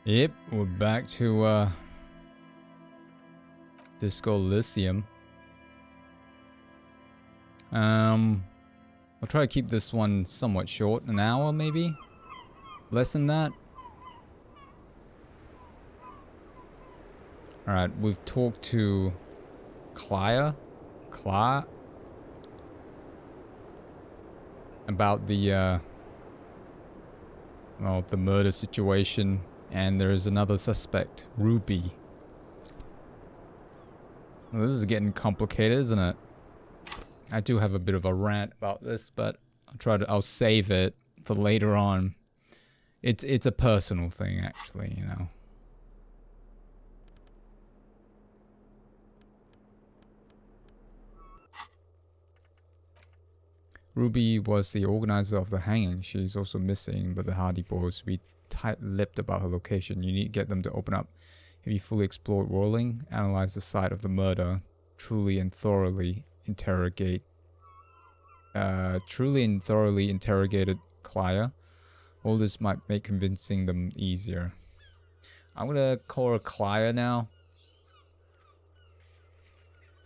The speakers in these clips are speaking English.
Yep, we're back to Disco Elysium. I'll try to keep this one somewhat short, an hour maybe? Less than that? Alright, we've talked to Clara about the the murder situation, and there is another suspect, Ruby. Well, this is getting complicated, isn't it? I do have a bit of a rant about this, but I'll save it for later on. It's a personal thing, actually, you know. Ruby was the organizer of the hanging. She's also missing, but the Hardy Boys will be tight-lipped about her location. You need to get them to open up. Have you fully explored Rolling? Analyze the site of the murder. Truly and thoroughly interrogated Clara. All this might make convincing them easier. I'm gonna call her Clara now,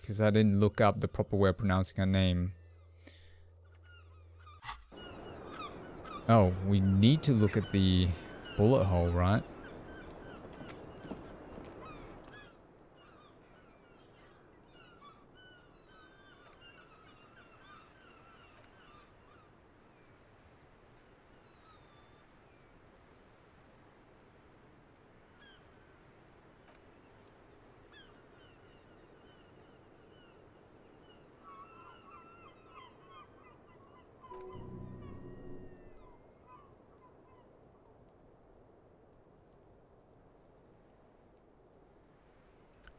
because I didn't look up the proper way of pronouncing her name. Oh, we need to look at the bullet hole, right?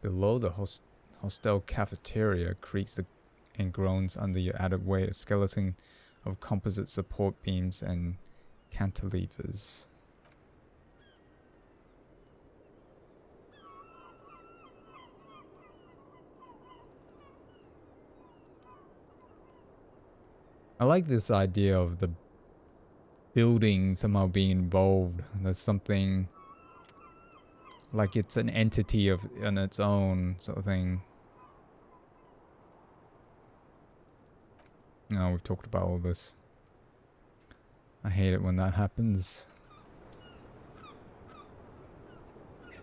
Below the hostel cafeteria creaks and groans under your added weight, a skeleton of composite support beams and cantilevers. I like this idea of the building somehow being involved. There's something like it's an entity on its own sort of thing. No, we've talked about all this. I hate it when that happens.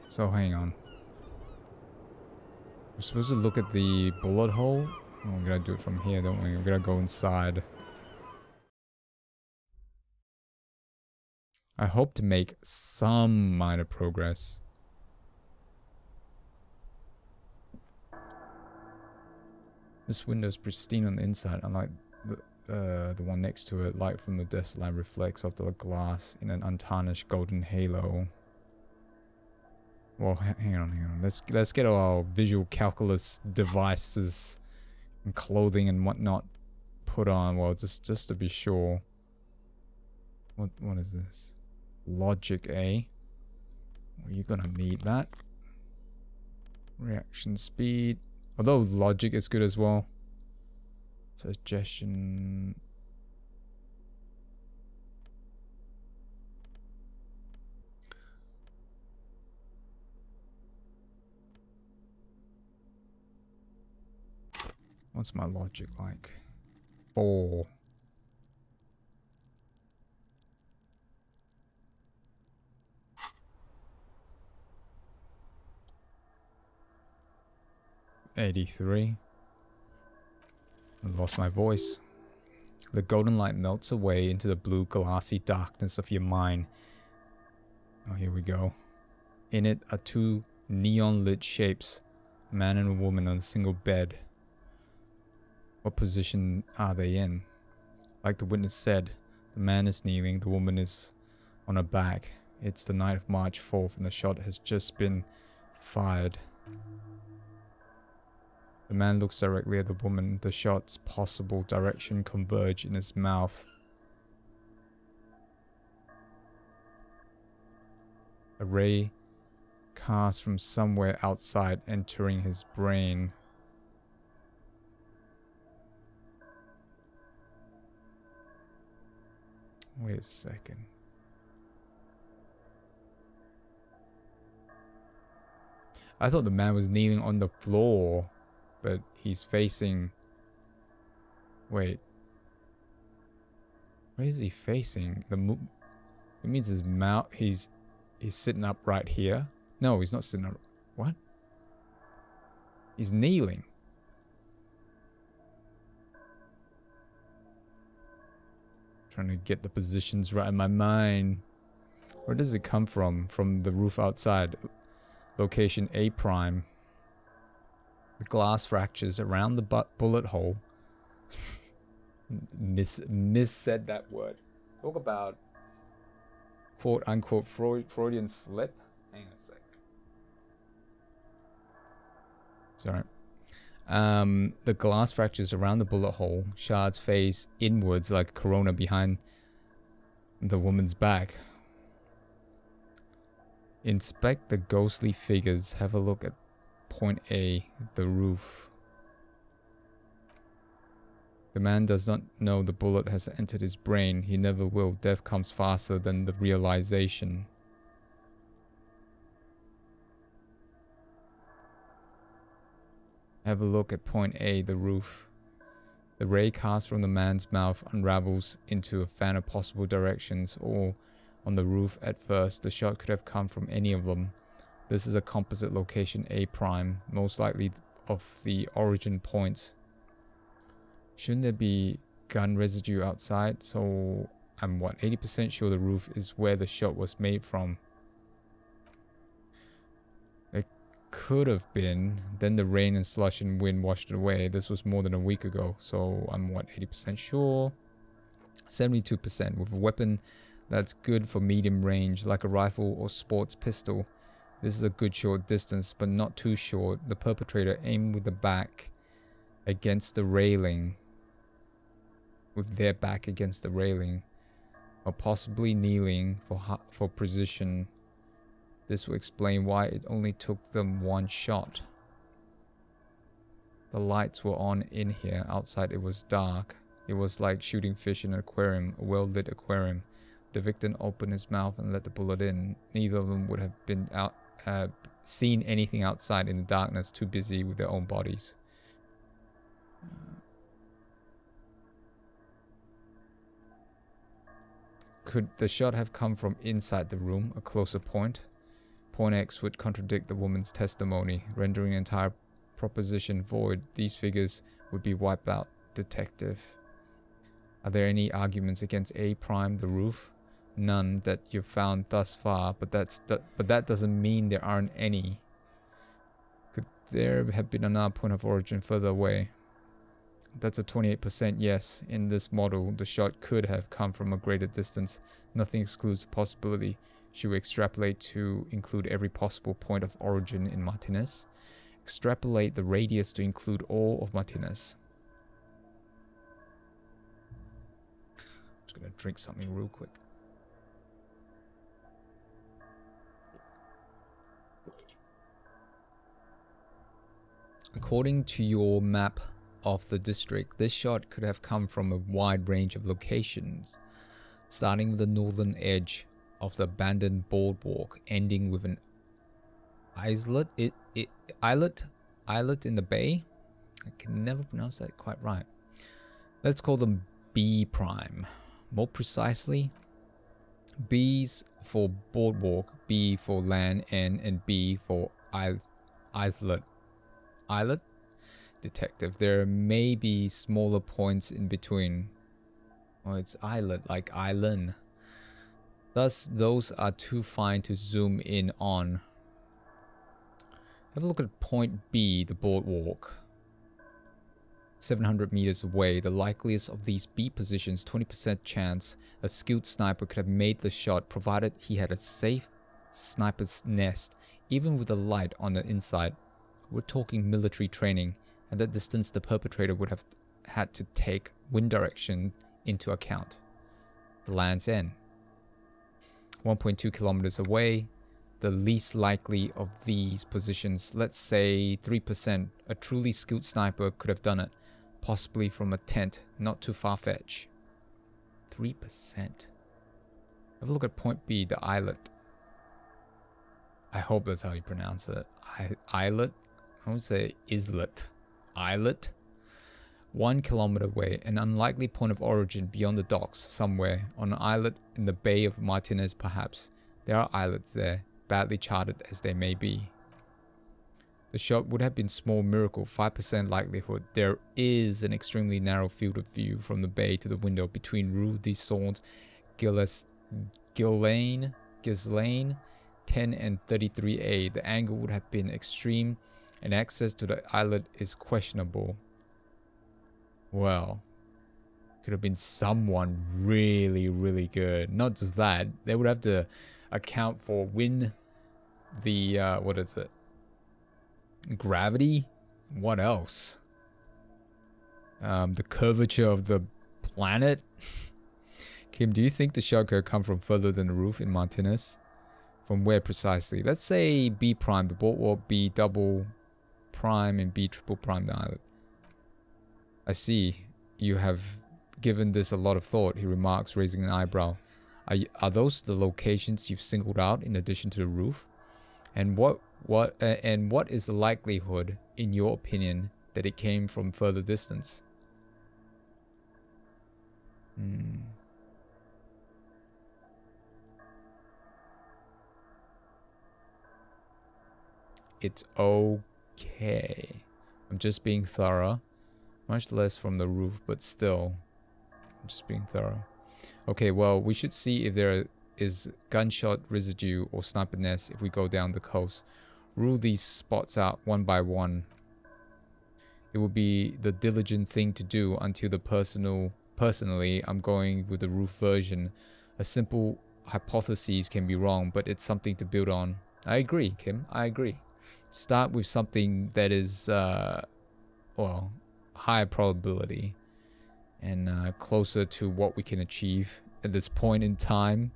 So hang on. We're supposed to look at the bullet hole. Oh, we're gonna do it from here, don't we? We're gonna go inside. I hope to make some minor progress. This window is pristine on the inside, unlike the one next to it. Light from the desk lamp reflects off the glass in an untarnished golden halo. Well, hang on. Let's get our visual calculus devices and clothing and whatnot put on. Well, just to be sure. What is this? Logic, eh? Well, you're gonna need that. Reaction speed. Although logic is good as well. Suggestion. What's my logic like? 4. $83. I lost my voice. The golden light melts away into the blue glassy darkness of your mind. Oh, here we go. In it are 2 neon lit shapes, a man and a woman on a single bed. What position are they in? Like the witness said, the man is kneeling, the woman is on her back. It's the night of March 4th and the shot has just been fired. The man looks directly at the woman. The shot's possible direction converge in his mouth. A ray cast from somewhere outside entering his brain. Wait a second. I thought the man was kneeling on the floor, but he's facing... Wait. Where is he facing? It means his mouth... He's sitting up right here. No, he's not sitting up... What? He's kneeling. Trying to get the positions right in my mind. Where does it come from? From the roof outside. Location A prime. The glass fractures around the bullet hole. Miss said that word. Talk about quote unquote Freudian slip. Hang on a sec. Sorry. The glass fractures around the bullet hole. Shards face inwards like a corona behind the woman's back. Inspect the ghostly figures. Have a look at point A, the roof. The man does not know the bullet has entered his brain. He never will. Death comes faster than the realization. Have a look at point A, the roof. The ray cast from the man's mouth unravels into a fan of possible directions, all on the roof at first. The shot could have come from any of them. This is a composite location A prime, most likely of the origin points. Shouldn't there be gun residue outside? So I'm 80% sure the roof is where the shot was made from. It could have been. Then the rain and slush and wind washed it away. This was more than a week ago. So I'm 80% sure. 72% with a weapon that's good for medium range, like a rifle or sports pistol. This is a good short distance, but not too short. The perpetrator aimed with the back against the railing. With their back against the railing. Or possibly kneeling for precision. This will explain why it only took them one shot. The lights were on in here. Outside it was dark. It was like shooting fish in an aquarium, a well-lit aquarium. The victim opened his mouth and let the bullet in. Neither of them would have been seen anything outside in the darkness, too busy with their own bodies. Could the shot have come from inside the room, a closer point? Point X would contradict the woman's testimony, rendering the entire proposition void. These figures would be wiped out, detective. Are there any arguments against A prime, the roof? None that you've found thus far, but that doesn't mean there aren't any. Could there have been another point of origin further away? That's a 28% yes. In this model, the shot could have come from a greater distance. Nothing excludes the possibility. Should we extrapolate to include every possible point of origin in Martinez? Extrapolate the radius to include all of Martinez. I'm just going to drink something real quick. According to your map of the district, this shot could have come from a wide range of locations, starting with the northern edge of the abandoned boardwalk, ending with an islet in the bay. I can never pronounce that quite right. Let's call them B prime. More precisely, B's for boardwalk, B for land end, and B for islet. Islet? Detective. There may be smaller points in between. Oh, it's islet, like island. Thus, those are too fine to zoom in on. Have a look at point B, the boardwalk. 700 meters away. The likeliest of these B positions, 20% chance a skilled sniper could have made the shot, provided he had a safe sniper's nest, even with a light on the inside. We're talking military training. At that distance, the perpetrator would have had to take wind direction into account. The Land's End. 1.2 kilometers away. The least likely of these positions, let's say 3%. A truly skilled sniper could have done it. Possibly from a tent, not too far-fetched. 3%. Have a look at point B, the islet. I hope that's how you pronounce it. Islet? I would say islet. Islet? 1 kilometer away, an unlikely point of origin beyond the docks, somewhere. On an islet in the Bay of Martinez, perhaps. There are islets there, badly charted as they may be. The shot would have been small miracle, 5% likelihood. There is an extremely narrow field of view from the bay to the window between Rue des Saints, Ghislaine, 10 and 33A. The angle would have been extreme, and access to the islet is questionable. Well, could have been someone really, really good. Not just that, they would have to account for the, what is it? Gravity? What else? The curvature of the planet? Kim, do you think the shell could come from further than the roof in Martinez? From where precisely? Let's say B prime, the boardwalk, B double prime, and B triple prime the islet. I see. You have given this a lot of thought, he remarks, raising an eyebrow. Are those the locations you've singled out in addition to the roof? And what is the likelihood, in your opinion, that it came from further distance? It's okay. I'm just being thorough. Much less from the roof, but still. I'm just being thorough. Okay, well, we should see if there is gunshot residue or sniper nest if we go down the coast. Rule these spots out one by one. It would be the diligent thing to do until the personally, I'm going with the roof version. A simple hypothesis can be wrong, but it's something to build on. I agree, Kim. I agree. Start with something that is, well, higher probability and closer to what we can achieve at this point in time.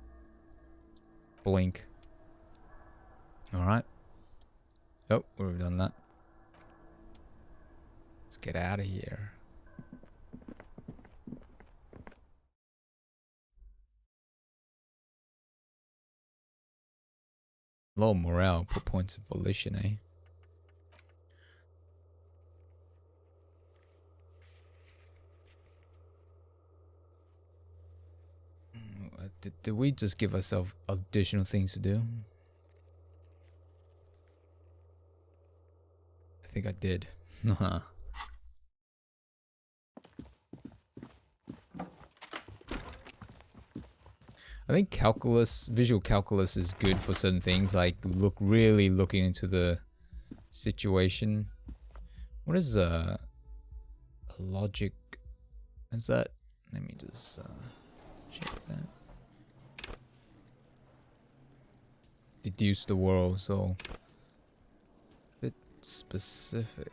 Blink. Alright. Oh, we've done that. Let's get out of here. Low morale per points of volition, eh? Did we just give ourselves additional things to do? I think I did. I think visual calculus is good for certain things, like really looking into the situation. What is a logic? Is that? Let me just check that. Deduce the world, so a bit specific.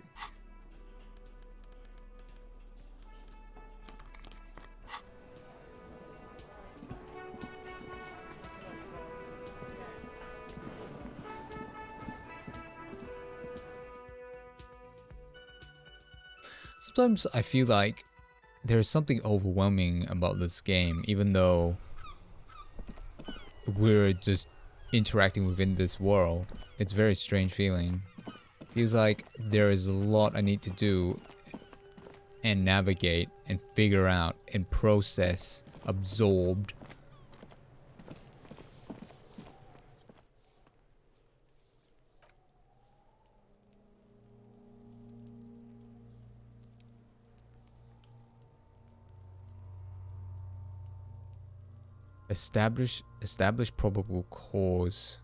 Sometimes I feel like there's something overwhelming about this game, even though we're just interacting within this world. It's a very strange feeling. Feels like there is a lot I need to do and navigate and figure out and process, absorbed. Establish probable cause.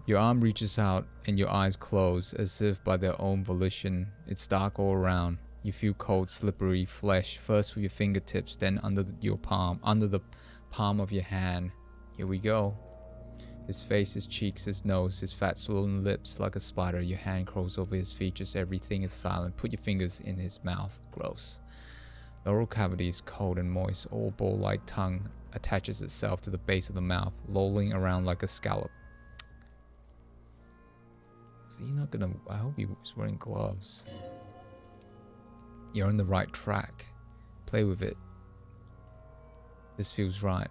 Your arm reaches out and your eyes close as if by their own volition. It's dark all around. You feel cold, slippery flesh, first with your fingertips, then under the palm of your hand. Here we go. His face, his cheeks, his nose, his fat swollen lips like a spider. Your hand crawls over his features. Everything is silent. Put your fingers in his mouth. Gross. The oral cavity is cold and moist. All ball-like tongue attaches itself to the base of the mouth, lolling around like a scallop. So you're not gonna... I hope he was wearing gloves. You're on the right track. Play with it. This feels right.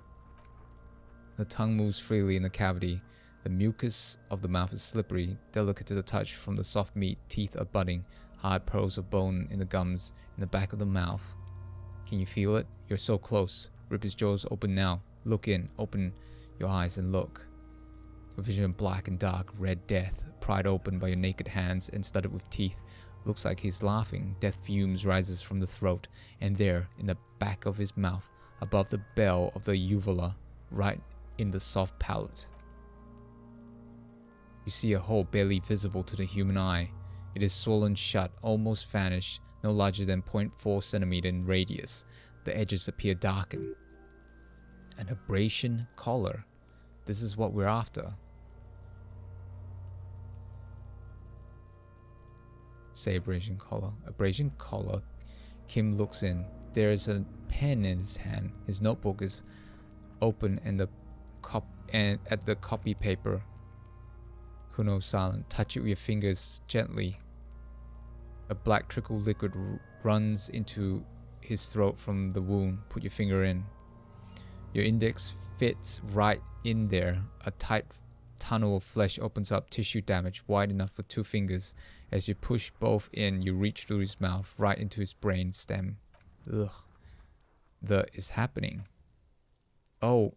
The tongue moves freely in the cavity. The mucus of the mouth is slippery, delicate to the touch from the soft meat. Teeth are budding, hard pearls of bone in the gums, in the back of the mouth. Can you feel it? You're so close. Rip his jaws open now. Look in. Open your eyes and look. A vision of black and dark, red death, pried open by your naked hands and studded with teeth. Looks like he's laughing. Death fumes rises from the throat, and there, in the back of his mouth, above the bell of the uvula, right in the soft palate. You see a hole barely visible to the human eye. It is swollen shut, almost vanished, no larger than 0.4 centimeter in radius. The edges appear darkened. An abrasion collar. This is what we're after. Say abrasion collar. Abrasion collar. Kim looks in. There is a pen in his hand. His notebook is open and at the copy paper. Kuno silent. Touch it with your fingers gently. A black trickle liquid runs into his throat from the wound. Put your finger in. Your index fits right in there. A tight tunnel of flesh opens up, tissue damage wide enough for 2 fingers. As you push both in, you reach through his mouth, right into his brain stem. Ugh. The is happening. Oh.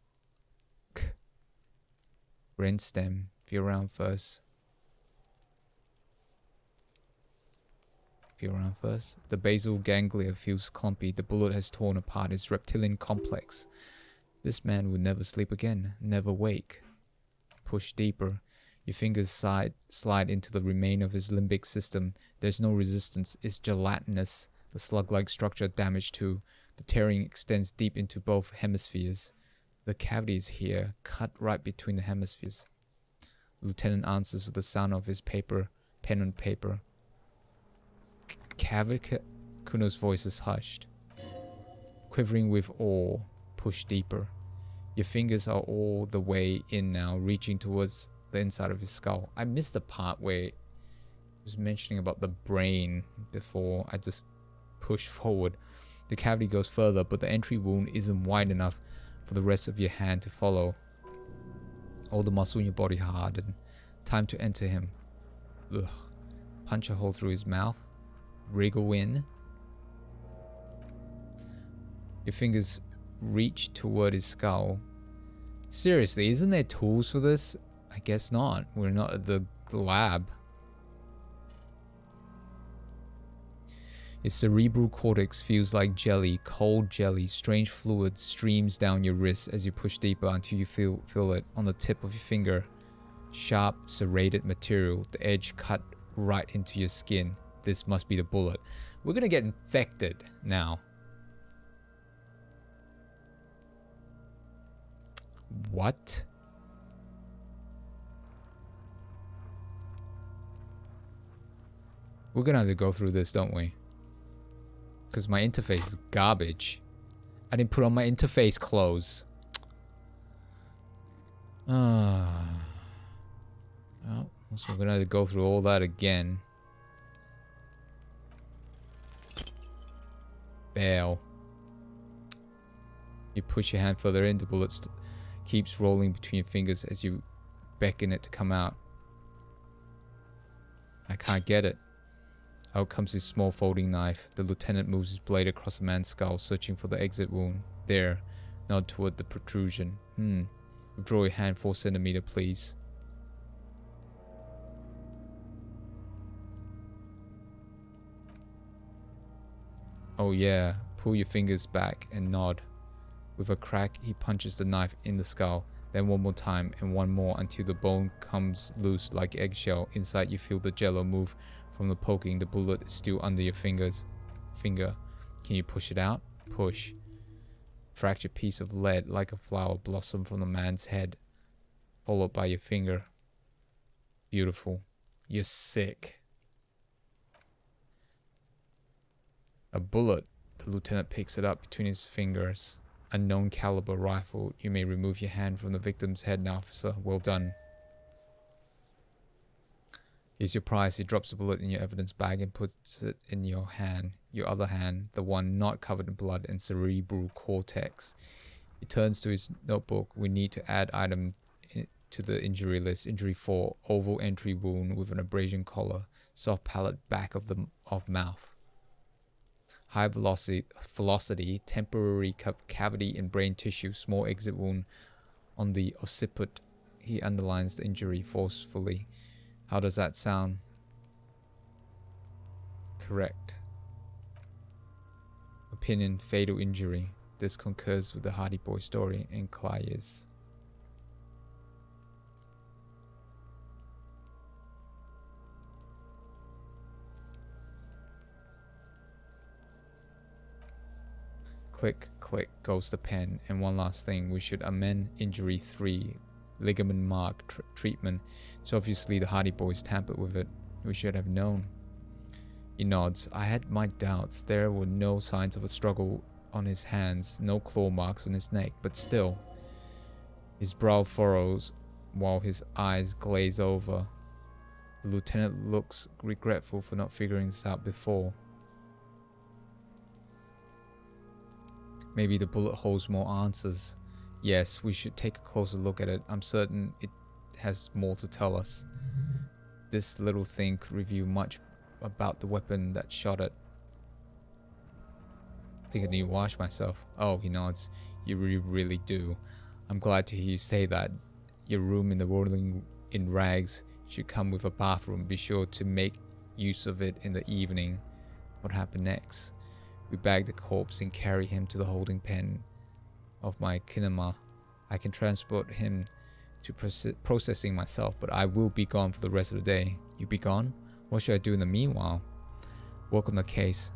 Brain stem. Feel around first. Feel around first. The basal ganglia feels clumpy. The bullet has torn apart his reptilian complex. This man would never sleep again. Never wake. Push deeper. Your fingers slide into the remain of his limbic system. There's no resistance. It's gelatinous. The slug-like structure damaged too. The tearing extends deep into both hemispheres. The cavity is here, cut right between the hemispheres. The lieutenant answers with the sound of his pen on paper. Kuno's voice is hushed. Quivering with awe, push deeper. Your fingers are all the way in now, reaching towards the inside of his skull. I missed the part where he was mentioning about the brain before. I just pushed forward. The cavity goes further, but the entry wound isn't wide enough for the rest of your hand to follow. All the muscle in your body hardened. Time to enter him. Ugh. Punch a hole through his mouth. Wriggle in. Your fingers reach toward his skull. Seriously, isn't there tools for this? I guess not. We're not at the lab. His cerebral cortex feels like jelly, cold jelly. Strange fluid streams down your wrist as you push deeper until you feel it on the tip of your finger. Sharp, serrated material, the edge cut right into your skin. This must be the bullet. We're gonna get infected now. What? We're gonna have to go through this, don't we? Because my interface is garbage. I didn't put on my interface clothes. Well, so we're gonna have to go through all that again. Fail. You push your hand further in, the bullet keeps rolling between your fingers as you beckon it to come out. I can't get it. Out comes his small folding knife. The lieutenant moves his blade across the man's skull, searching for the exit wound. There. Nod toward the protrusion. Withdraw your hand 4 centimeters, please. Oh yeah. Pull your fingers back and nod. With a crack, he punches the knife in the skull. Then one more time and one more until the bone comes loose like eggshell. Inside you feel the jello move from the poking. The bullet is still under your finger. Can you push it out? Push. Fractured piece of lead like a flower blossom from the man's head, followed by your finger. Beautiful. You're sick. A bullet. The lieutenant picks it up between his fingers. Unknown caliber rifle. You may remove your hand from the victim's head now, officer. Well done. Here's your prize. He drops the bullet in your evidence bag and puts it in your hand. Your other hand, the one not covered in blood and cerebral cortex. He turns to his notebook. We need to add item to the injury list. Injury 4, oval entry wound with an abrasion collar, soft palate back of mouth. High velocity, temporary cavity in brain tissue, small exit wound on the occiput. He underlines the injury forcefully. How does that sound? Correct. Opinion, fatal injury. This concurs with the Hardy Boy story and Claire's. Click, click goes the pen. And one last thing, we should amend injury 3, ligament mark treatment. So obviously the Hardy Boys tampered with it. We should have known. He nods. I had my doubts. There were no signs of a struggle on his hands, no claw marks on his neck, but still. His brow furrows while his eyes glaze over. The lieutenant looks regretful for not figuring this out before. Maybe the bullet holds more answers. Yes, we should take a closer look at it. I'm certain it has more to tell us. This little thing could reveal much about the weapon that shot it. I think I need to wash myself. Oh, he nods. You really do. I'm glad to hear you say that. Your room in the rolling in rags should come with a bathroom. Be sure to make use of it in the evening. What happened next? We bag the corpse and carry him to the holding pen of my kinema. I can transport him to processing myself, but I will be gone for the rest of the day. You be gone? What should I do in the meanwhile? Work on the case.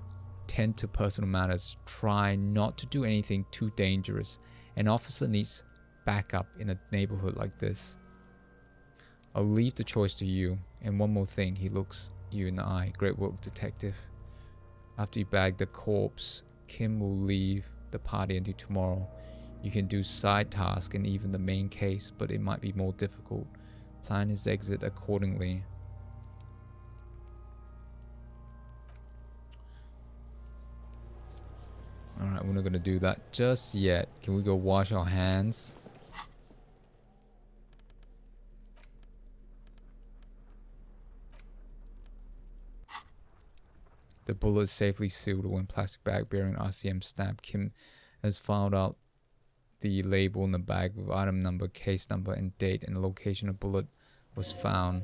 Tend to personal matters. Try not to do anything too dangerous. An officer needs backup in a neighborhood like this. I'll leave the choice to you. And one more thing, he looks you in the eye. Great work, detective. After you bag the corpse, Kim will leave the party until tomorrow. You can do side tasks and even the main case, but it might be more difficult. Plan his exit accordingly. Alright, we're not going to do that just yet. Can we go wash our hands? The bullet is safely sealed in a plastic bag bearing RCM stamp. Kim has filed out the label in the bag with item number, case number, and date, and the location of the bullet was found.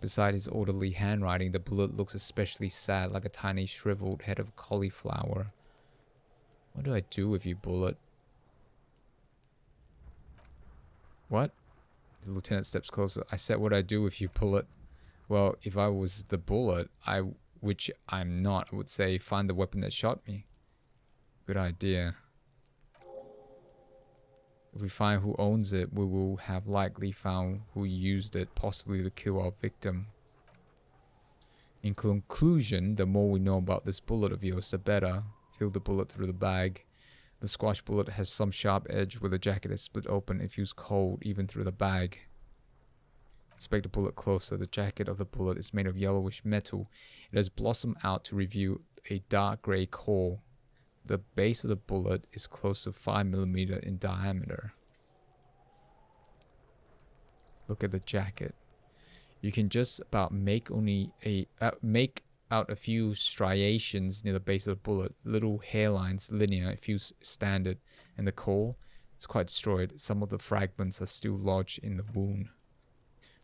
Beside his orderly handwriting, the bullet looks especially sad, like a tiny shriveled head of cauliflower. What do I do with you, bullet? What? The lieutenant steps closer. I said what I do with you, bullet. Well, if I was the bullet, which I'm not, I would say find the weapon that shot me. Good idea. If we find who owns it, we will have likely found who used it, possibly to kill our victim. In conclusion, the more we know about this bullet of yours, the better. Feel the bullet through the bag. The squash bullet has some sharp edge where the jacket is split open. It feels cold even through the bag. Inspect the bullet closer. The jacket of the bullet is made of yellowish metal. It has blossomed out to reveal a dark gray core. The base of the bullet is close to 5mm in diameter. Look at the jacket. You can just about make out a few striations near the base of the bullet. Little hairlines, linear, it feels standard. And the core, it's quite destroyed. Some of the fragments are still lodged in the wound.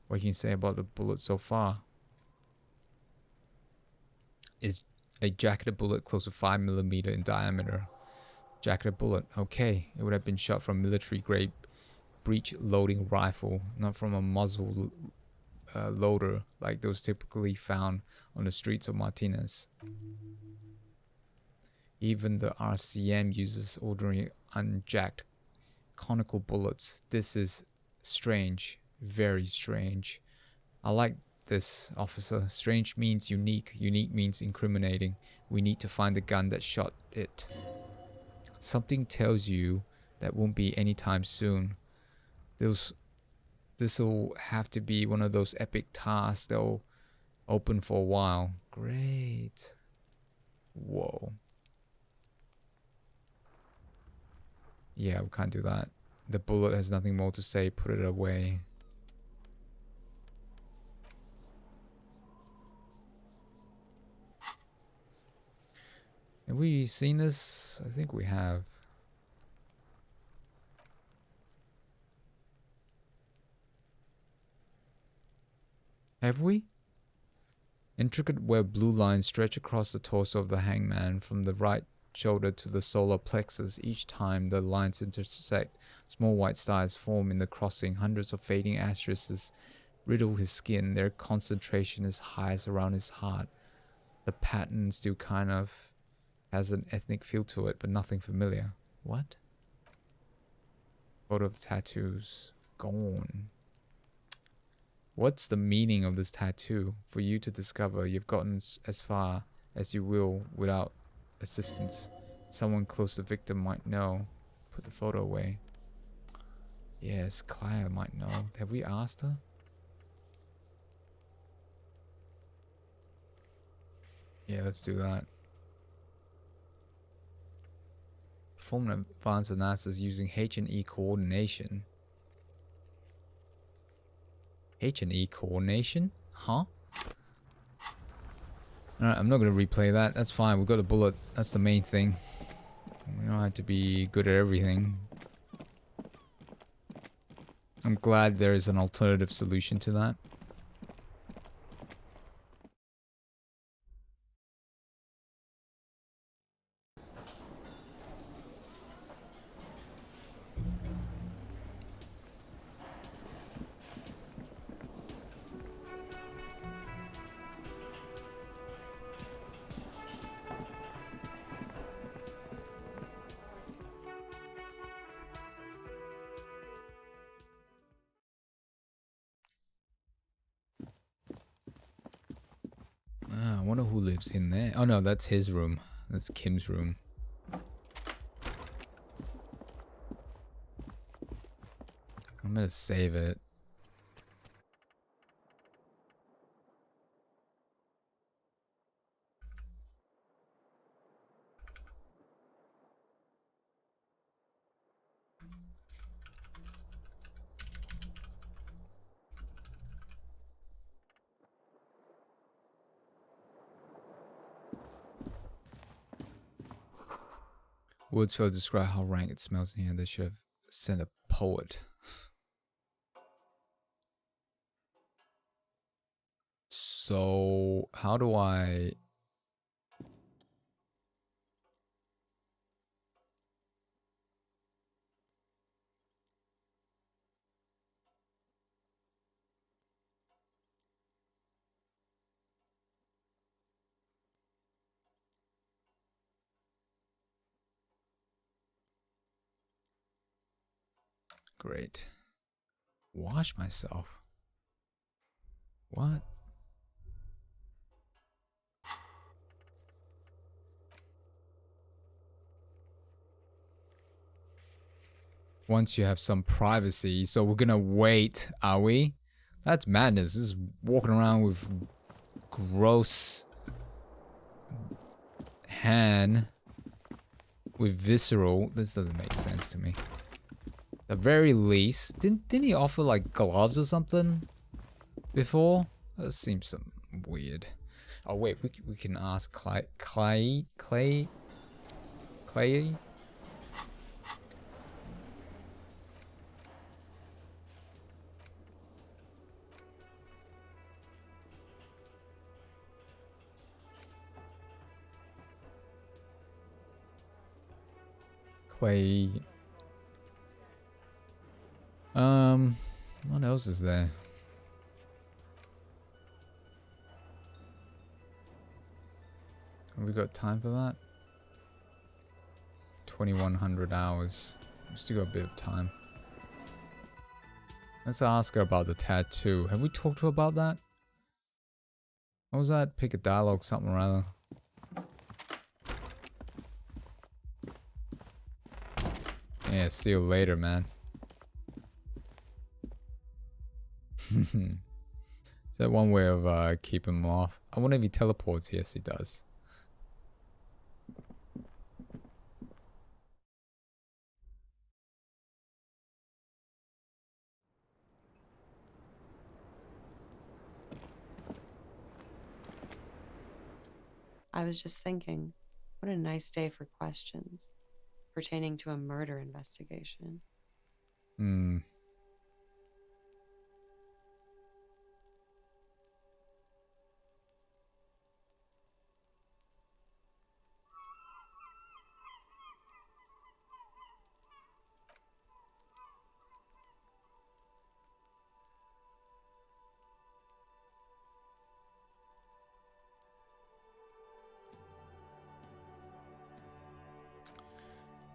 What can you say about the bullet so far? Is a jacketed bullet close to 5mm in diameter. Jacketed bullet, okay. It would have been shot from a military-grade breech-loading rifle, not from a muzzle loader like those typically found on the streets of Martinez. Even the RCM uses ordinary unjacked conical bullets. This is strange, very strange. I like this, officer. Strange means unique. Unique means incriminating. We need to find the gun that shot it. Something tells you that won't be anytime soon. This'll have to be one of those epic tasks that'll open for a while. Great. Whoa. Yeah, we can't do that. The bullet has nothing more to say. Put it away. Have we seen this? I think we have. Have we? Intricate web blue lines stretch across the torso of the hangman from the right shoulder to the solar plexus. Each time the lines intersect, small white stars form in the crossing. Hundreds of fading asterisks riddle his skin. Their concentration is highest around his heart. The pattern still kind of has an ethnic feel to it, but nothing familiar. What? Photo of the tattoos. Gone. What's the meaning of this tattoo? For you to discover, you've gotten as far as you will without assistance. Someone close to the victim might know. Put the photo away. Yes, Claire might know. Have we asked her? Yeah, let's do that. Perform an advanced analysis using H&E coordination. H&E coordination? Huh? Alright, I'm not going to replay that. That's fine. We've got a bullet. That's the main thing. We don't have to be good at everything. I'm glad there is an alternative solution to that. I wonder who lives in there. Oh no, that's his room. That's Kim's room. I'm gonna save it. Words fail to describe how rank it smells in here. They should have sent a poet. So, how do I... Great. Wash myself. What? Once you have some privacy, so we're gonna wait, are we? That's madness. This is walking around with gross hand with visceral. This doesn't make sense to me. At the very least, didn't he offer like gloves or something before? That seems some weird. Oh wait, we can ask Clay. What else is there? Have we got time for that? 2100 hours. We still got a bit of time. Let's ask her about the tattoo. Have we talked to her about that? What was that? Pick a dialogue, something or other. Yeah, see you later, man. Is that one way of keeping him off? I wonder if he teleports. Yes, he does. I was just thinking, what a nice day for questions pertaining to a murder investigation. Hmm.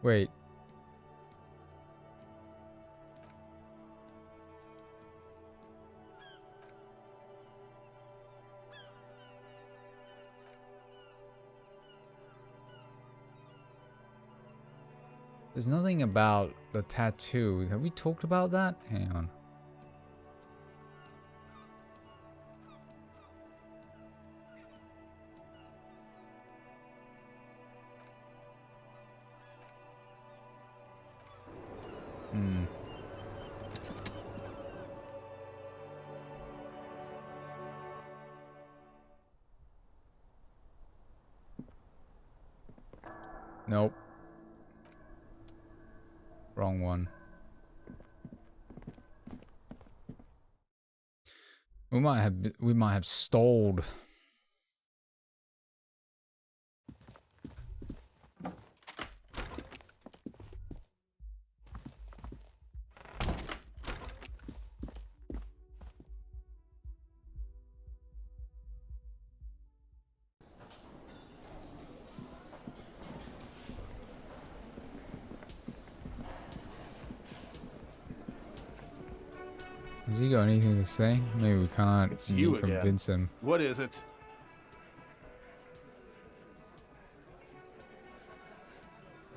Wait. There's nothing about the tattoo. Have we talked about that? Hang on. Hmm. Nope. Wrong one. We might have stalled. Has he got anything to say? Maybe we can't It's you again. convince him. What is it?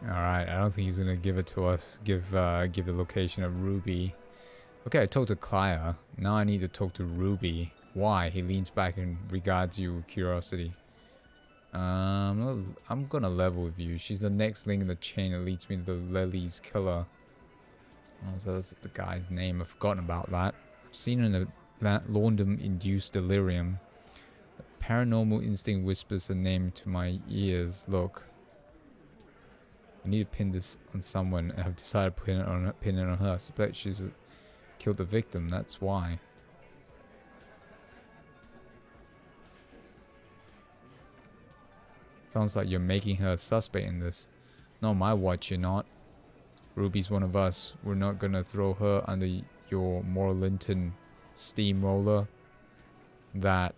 Alright, I don't think he's gonna give it to us. Give the location of Ruby. Okay, I talked to Claire. Now I need to talk to Ruby. Why? He leans back and regards you with curiosity. I'm gonna level with you. She's the next link in the chain that leads me to Lily's killer. Oh, so that's the guy's name. I've forgotten about that. I've seen her in a Laundum-induced delirium. A paranormal instinct whispers her name to my ears. Look. I need to pin this on someone. I have decided to pin it on her. I suspect she's killed the victim. That's why. Sounds like you're making her a suspect in this. Not my watch, you're not. Ruby's one of us. We're not gonna throw her under your Morlinton steamroller. That.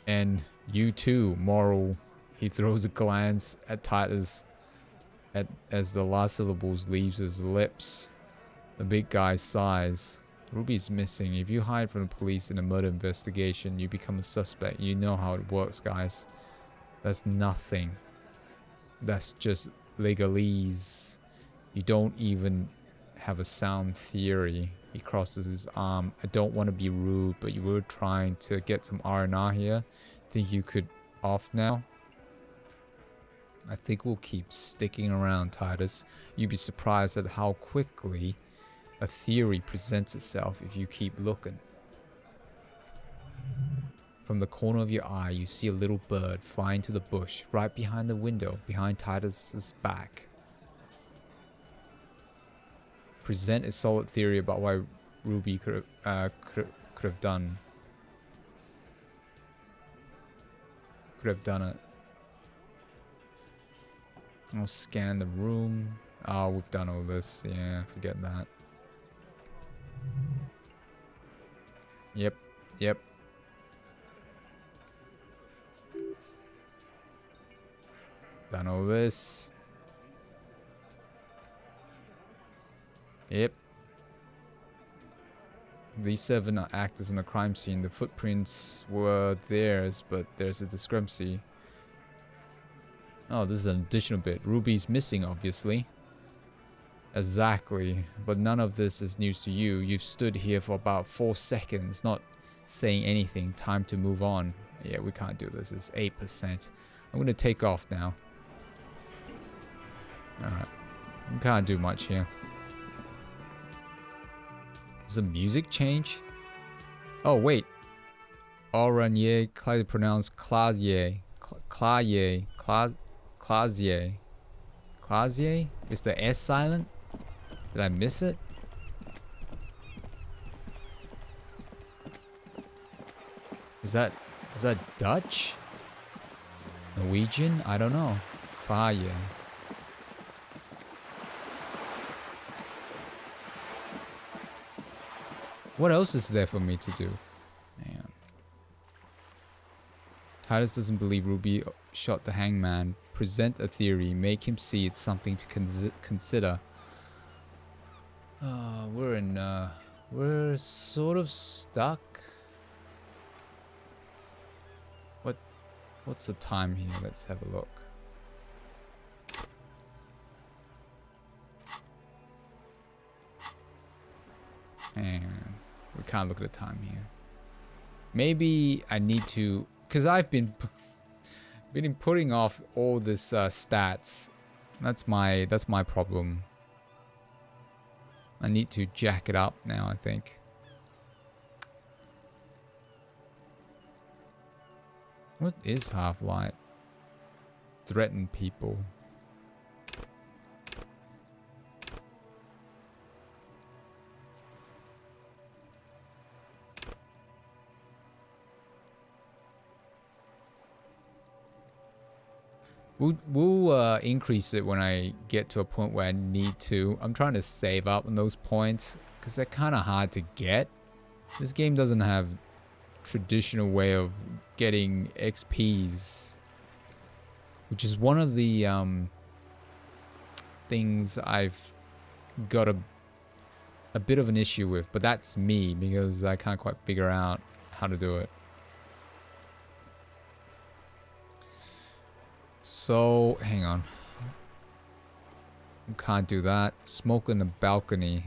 And you too, Moral. He throws a glance at Titus as the last syllables leaves his lips. The big guy sighs. Ruby's missing. If you hide from the police in a murder investigation, you become a suspect. You know how it works, guys. That's nothing. That's just legalese. You don't even have a sound theory. He crosses his arm. I don't want to be rude, but you were trying to get some R&R here. Think you could off now? I think we'll keep sticking around, Titus. You'd be surprised at how quickly a theory presents itself if you keep looking. From the corner of your eye, you see a little bird flying to the bush right behind the window, behind Titus's back. Present a solid theory about why Ruby could have done it. I'll scan the room. Oh, we've done all this. Yeah, forget that. Yep. Done all this. Yep. These 7 are actors on a crime scene. The footprints were theirs, but there's a discrepancy. Oh, this is an additional bit. Ruby's missing, obviously. Exactly. But none of this is news to you. You've stood here for about 4 seconds, not saying anything. Time to move on. Yeah, we can't do this. It's 8%. I'm going to take off now. Alright. We can't do much here. Does the music change? Oh, wait. Oranje, clearly pronounced Clasier. Clasier. Clasier. Clasier? Is the S silent? Did I miss it? Is that Dutch? Norwegian? I don't know. Clasier. What else is there for me to do? Man. Titus doesn't believe Ruby shot the hangman. Present a theory. Make him see it's something to consider. We're sort of stuck. What's the time here? Let's have a look. And we can't look at the time here. Maybe I need to, because I've been putting off all this stats. That's my problem. I need to jack it up now, I think. What is half-light? Threaten people. We'll increase it when I get to a point where I need to. I'm trying to save up on those points because they're kind of hard to get. This game doesn't have traditional way of getting XPs, which is one of the things I've got a bit of an issue with, but that's me because I can't quite figure out how to do it. So, hang on. Can't do that. Smoke in the balcony.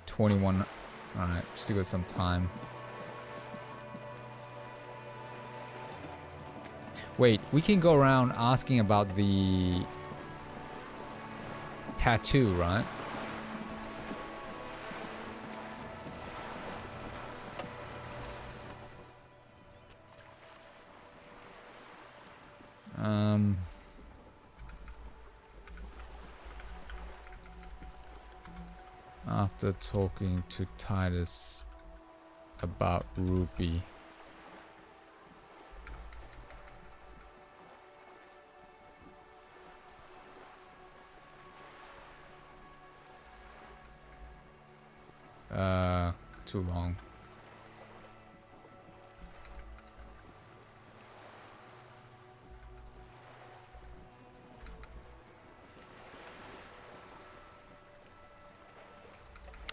21. Alright, still got some time. Wait, we can go around asking about the tattoo, right? After talking to Titus about Ruby. Too long.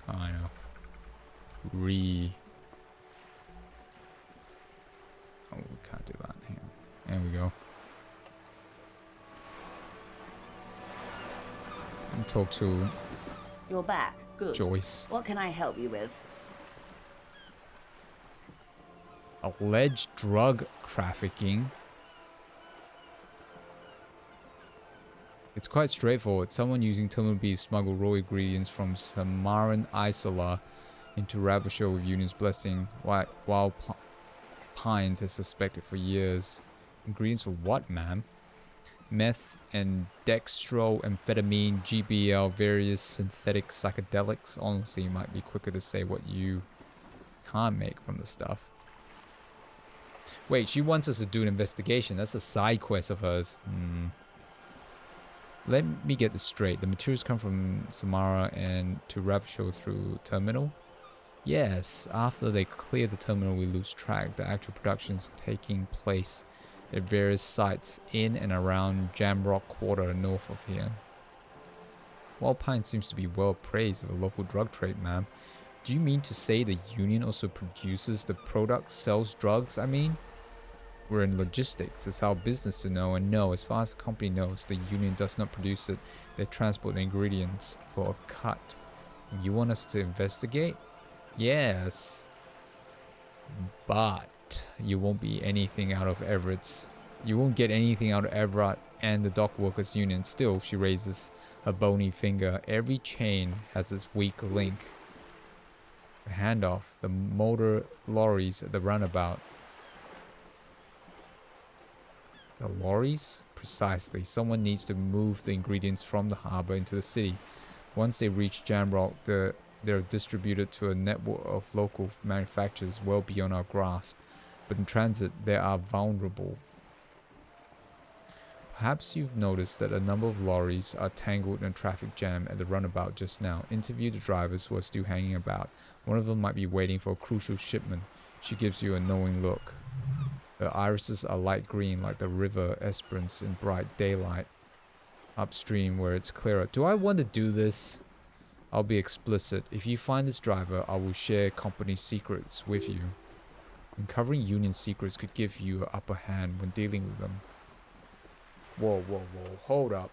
Oh, I know. Oh, we can't do that. Hang on. There we go. And talk to You're back. Good. Joyce. What can I help you with? Alleged drug trafficking. It's quite straightforward. Someone using Terminal B smuggled raw ingredients from Samaran Isola into Ravisher with Union's blessing, while Pines has suspected for years. Ingredients for what, ma'am? Meth and dextroamphetamine, GBL, various synthetic psychedelics. Honestly, it might be quicker to say what you can't make from the stuff. Wait, she wants us to do an investigation. That's a side quest of hers. Let me get this straight. The materials come from Samara and to Ravisher through terminal? Yes, after they clear the terminal we lose track. The actual production is taking place at various sites in and around Jamrock Quarter north of here. Wildpine seems to be well praised of the local drug trade, ma'am. Do you mean to say the Union also produces the product, sells drugs, I mean? We're in logistics. It's our business to know, and no, as far as the company knows, the Union does not produce it. They transport the ingredients for a cut. And you want us to investigate? Yes. But you won't be anything out of Everett's. You won't get anything out of Everett and the Dock Workers Union. Still, she raises a bony finger. Every chain has its weak link. The handoff. The motor lorries at the runabout. The lorries? Precisely. Someone needs to move the ingredients from the harbor into the city. Once they reach Jamrock, they're distributed to a network of local manufacturers well beyond our grasp. But in transit, they are vulnerable. Perhaps you've noticed that a number of lorries are tangled in a traffic jam at the runabout just now. Interview the drivers who are still hanging about. One of them might be waiting for a crucial shipment. She gives you a knowing look. Her irises are light green like the river Esperance in bright daylight. Upstream where it's clearer. Do I want to do this? I'll be explicit. If you find this driver, I will share company secrets with you. Uncovering Union secrets could give you an upper hand when dealing with them. Whoa, whoa, whoa. Hold up.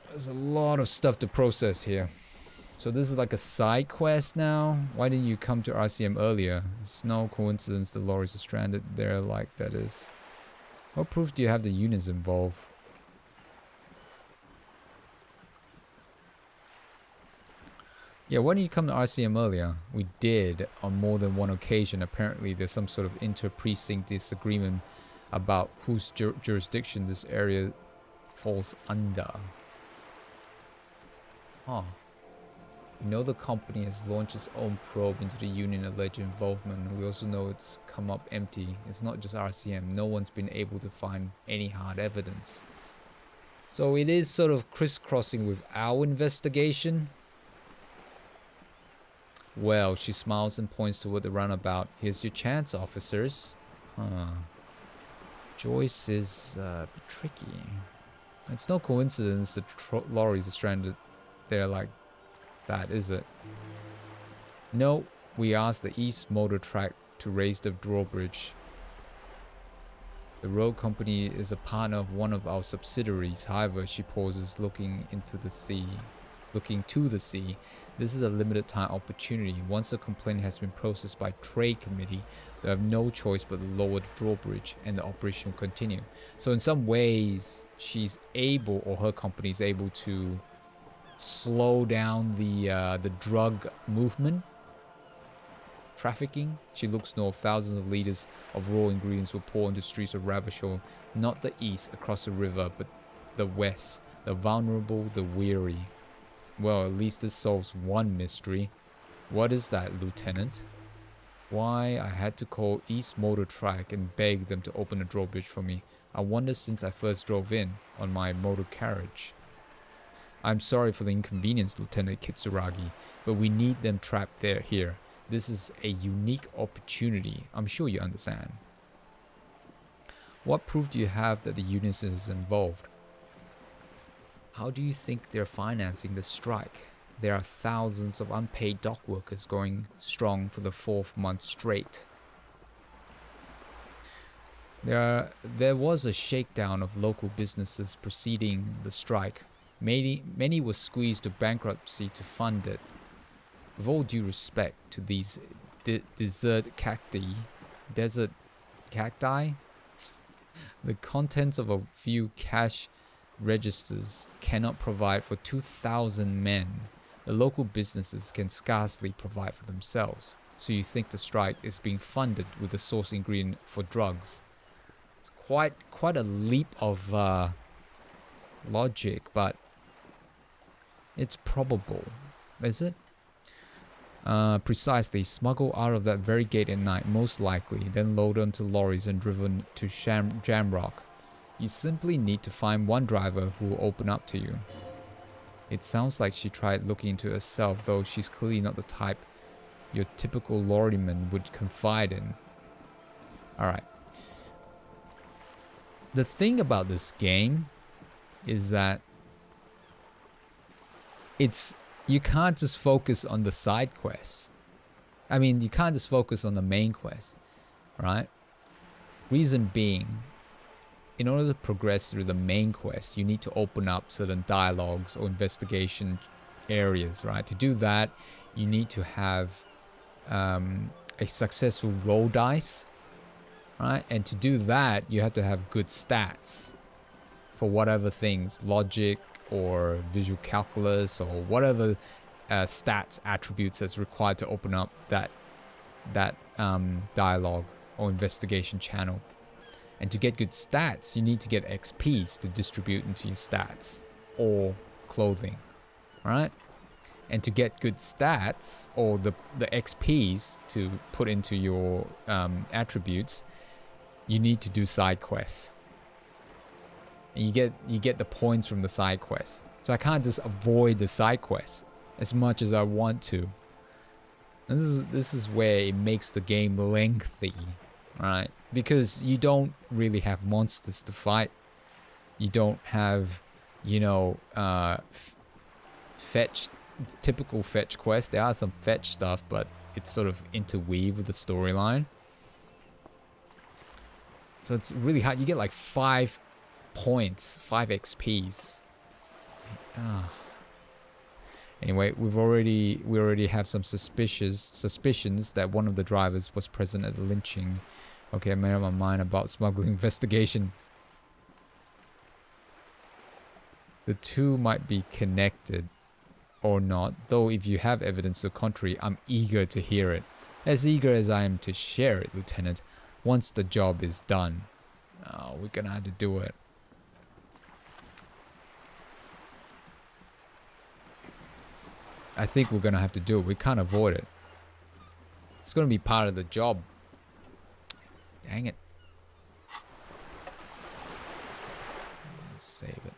There's a lot of stuff to process here. So this is like a side quest now? Why didn't you come to RCM earlier? It's no coincidence the lorries are stranded there like that is. What proof do you have the Unions involved? Yeah, why didn't you come to RCM earlier? We did on more than one occasion. Apparently there's some sort of inter-precinct disagreement about whose jurisdiction this area falls under. Huh. We know the company has launched its own probe into the Union alleged involvement. We also know it's come up empty. It's not just RCM. No one's been able to find any hard evidence. So it is sort of crisscrossing with our investigation. Well, she smiles and points toward the runabout. Here's your chance, officers. Huh. Joyce is tricky. It's no coincidence that lorries are stranded there like that, is it? No, we asked the East Motor Track to raise the drawbridge. The road company is a partner of one of our subsidiaries. However, she pauses, looking to the sea. This is a limited time opportunity. Once the complaint has been processed by trade committee, they have no choice but to lower the drawbridge and the operation will continue. So in some ways, she's able, or her company is able to slow down the drug movement, trafficking. She looks north. Thousands of liters of raw ingredients will pour into streets of Ravachol, not the east across the river, but the west, the vulnerable, the weary. Well, at least this solves one mystery. What is that, Lieutenant? Why I had to call East Motor Track and beg them to open the drawbridge for me. I wonder since I first drove in on my motor carriage. I'm sorry for the inconvenience, Lieutenant Kitsuragi, but we need them trapped here. This is a unique opportunity. I'm sure you understand. What proof do you have that the Union is involved? How do you think they're financing the strike? There are thousands of unpaid dock workers going strong for the 4th month straight. There was a shakedown of local businesses preceding the strike. Many were squeezed to bankruptcy to fund it. With all due respect to these desert cacti, the contents of a few cash registers cannot provide for 2,000 men. The local businesses can scarcely provide for themselves. So you think the strike is being funded with the source ingredient for drugs? It's quite a leap of logic, but it's probable, is it? Precisely. Smuggled out of that very gate at night, most likely, then loaded onto lorries and driven to Jamrock. You simply need to find one driver who will open up to you. It sounds like she tried looking into herself, though she's clearly not the type your typical lorryman would confide in. Alright. The thing about this game is that you can't just focus on the side quests. I mean, you can't just focus on the main quest, right? Reason being, in order to progress through the main quest, you need to open up certain dialogues or investigation areas, right? To do that, you need to have a successful roll dice, right? And to do that, you have to have good stats for whatever things, logic or visual calculus or whatever stats attributes that's required to open up that dialogue or investigation channel. And to get good stats, you need to get XPs to distribute into your stats or clothing, right? And to get good stats or the XPs to put into your attributes, you need to do side quests. And you get the points from the side quests. So I can't just avoid the side quests as much as I want to. And this is where it makes the game lengthy, right? Because you don't really have monsters to fight. You don't have, you know, typical fetch quests. There are some fetch stuff, but it's sort of interweave with the storyline. So it's really hard. You get like 5 points, 5 XPs. Anyway, we already have some suspicions that one of the drivers was present at the lynching. Okay, I made up my mind about smuggling investigation. The two might be connected or not, though if you have evidence to the contrary, I'm eager to hear it. As eager as I am to share it, Lieutenant, once the job is done. Oh, we're gonna have to do it. I think we're gonna have to do it. We can't avoid it. It's gonna be part of the job. Dang it. Let's save it.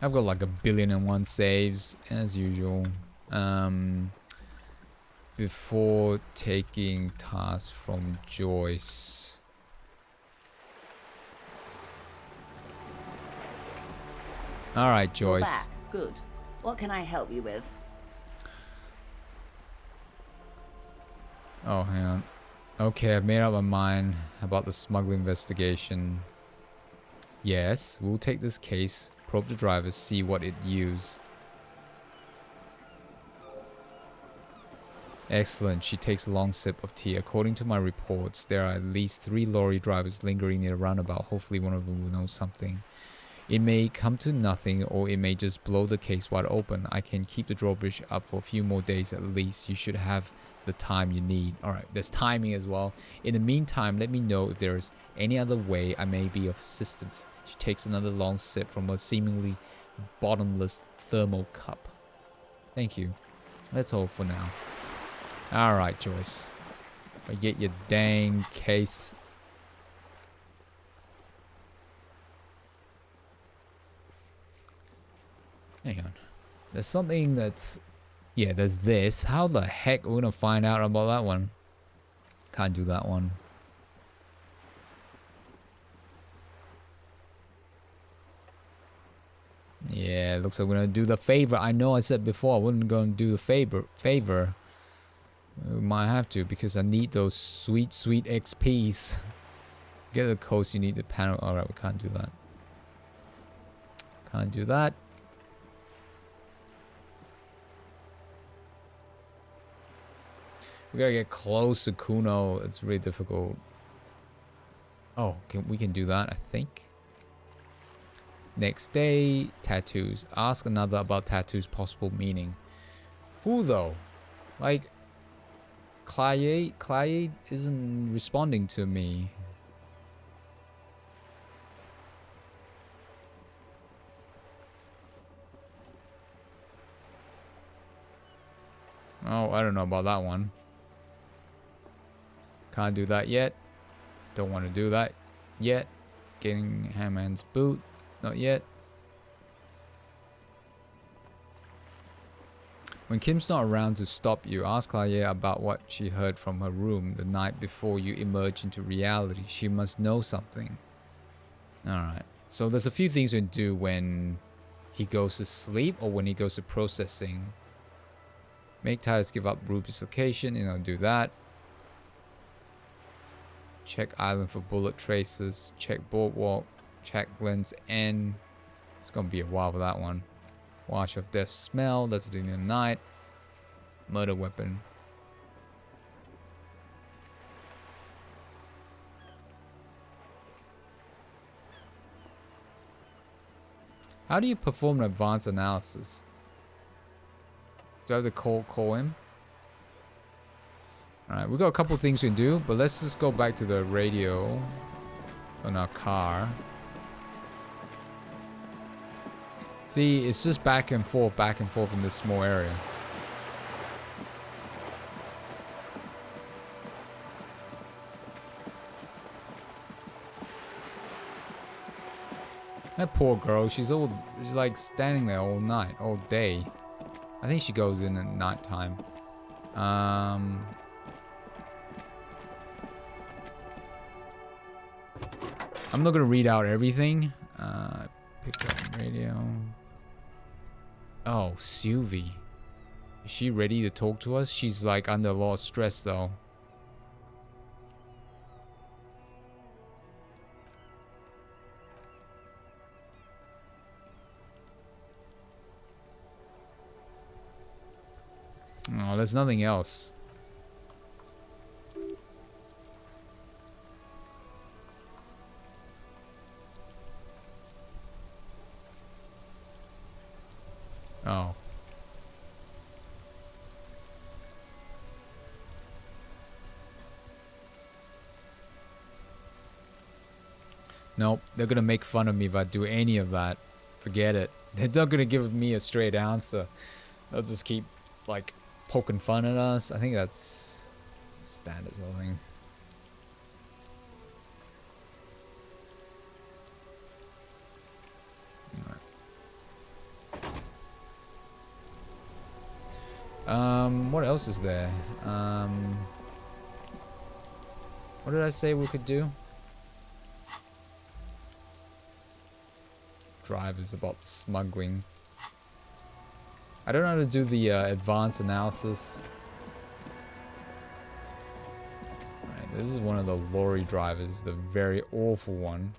I've got like 1,000,000,001 saves as usual. Before taking tasks from Joyce. All right, Joyce. You're back. Good. What can I help you with? Oh, hang on. Okay, I've made up my mind about the smuggling investigation. Yes, we'll take this case, probe the drivers, see what it used. Excellent. She takes a long sip of tea. According to my reports, there are at least 3 lorry drivers lingering near the roundabout. Hopefully one of them will know something. It may come to nothing, or it may just blow the case wide open. I can keep the drawbridge up for a few more days at least. You should have the time you need. Alright, there's timing as well. In the meantime, let me know if there is any other way I may be of assistance. She takes another long sip from a seemingly bottomless thermal cup. Thank you. That's all for now. Alright, Joyce. Get your dang case. Hang on. There's something that's... Yeah, there's this. How the heck are we gonna find out about that one? Can't do that one. Yeah, looks like we're gonna do the favor. I know I said before I wasn't gonna do the favor. We might have to because I need those sweet XPs. Get the coast, you need the panel. Alright, we can't do that. Can't do that. We gotta get close to Kuno. It's really difficult. Oh, we can do that, I think. Next day, tattoos. Ask another about tattoos' possible meaning. Who though? Like, Claye isn't responding to me. Oh, I don't know about that one. Can't do that yet. Don't want to do that yet. Getting Hammond's boot. Not yet. When Kim's not around to stop you, ask Claye about what she heard from her room the night before you emerge into reality. She must know something. Alright. So there's a few things we can do when he goes to sleep or when he goes to processing. Make tires give up Ruby's location. You know, do that. Check island for bullet traces. Check boardwalk. Check Glenn's end. It's gonna be a while for that one. Wash of death smell. That's it in the night. Murder weapon. How do you perform an advanced analysis? Do I have to call him? Alright, we got a couple things we can do, but let's just go back to the radio on our car. See, it's just back and forth in this small area. That poor girl, she's like standing there all night, all day. I think she goes in at night time. I'm not gonna read out everything. Pick up radio. Oh, Sylvie. Is she ready to talk to us? She's like under a lot of stress though. Oh, there's nothing else. Oh. Nope, they're gonna make fun of me if I do any of that. Forget it. They're not gonna give me a straight answer. They'll just keep, like, poking fun at us. I think that's standard sort of thing. What else is there? What did I say we could do? Drivers about smuggling. I don't know how to do the advanced analysis. Alright, this is one of the lorry drivers, the very awful one.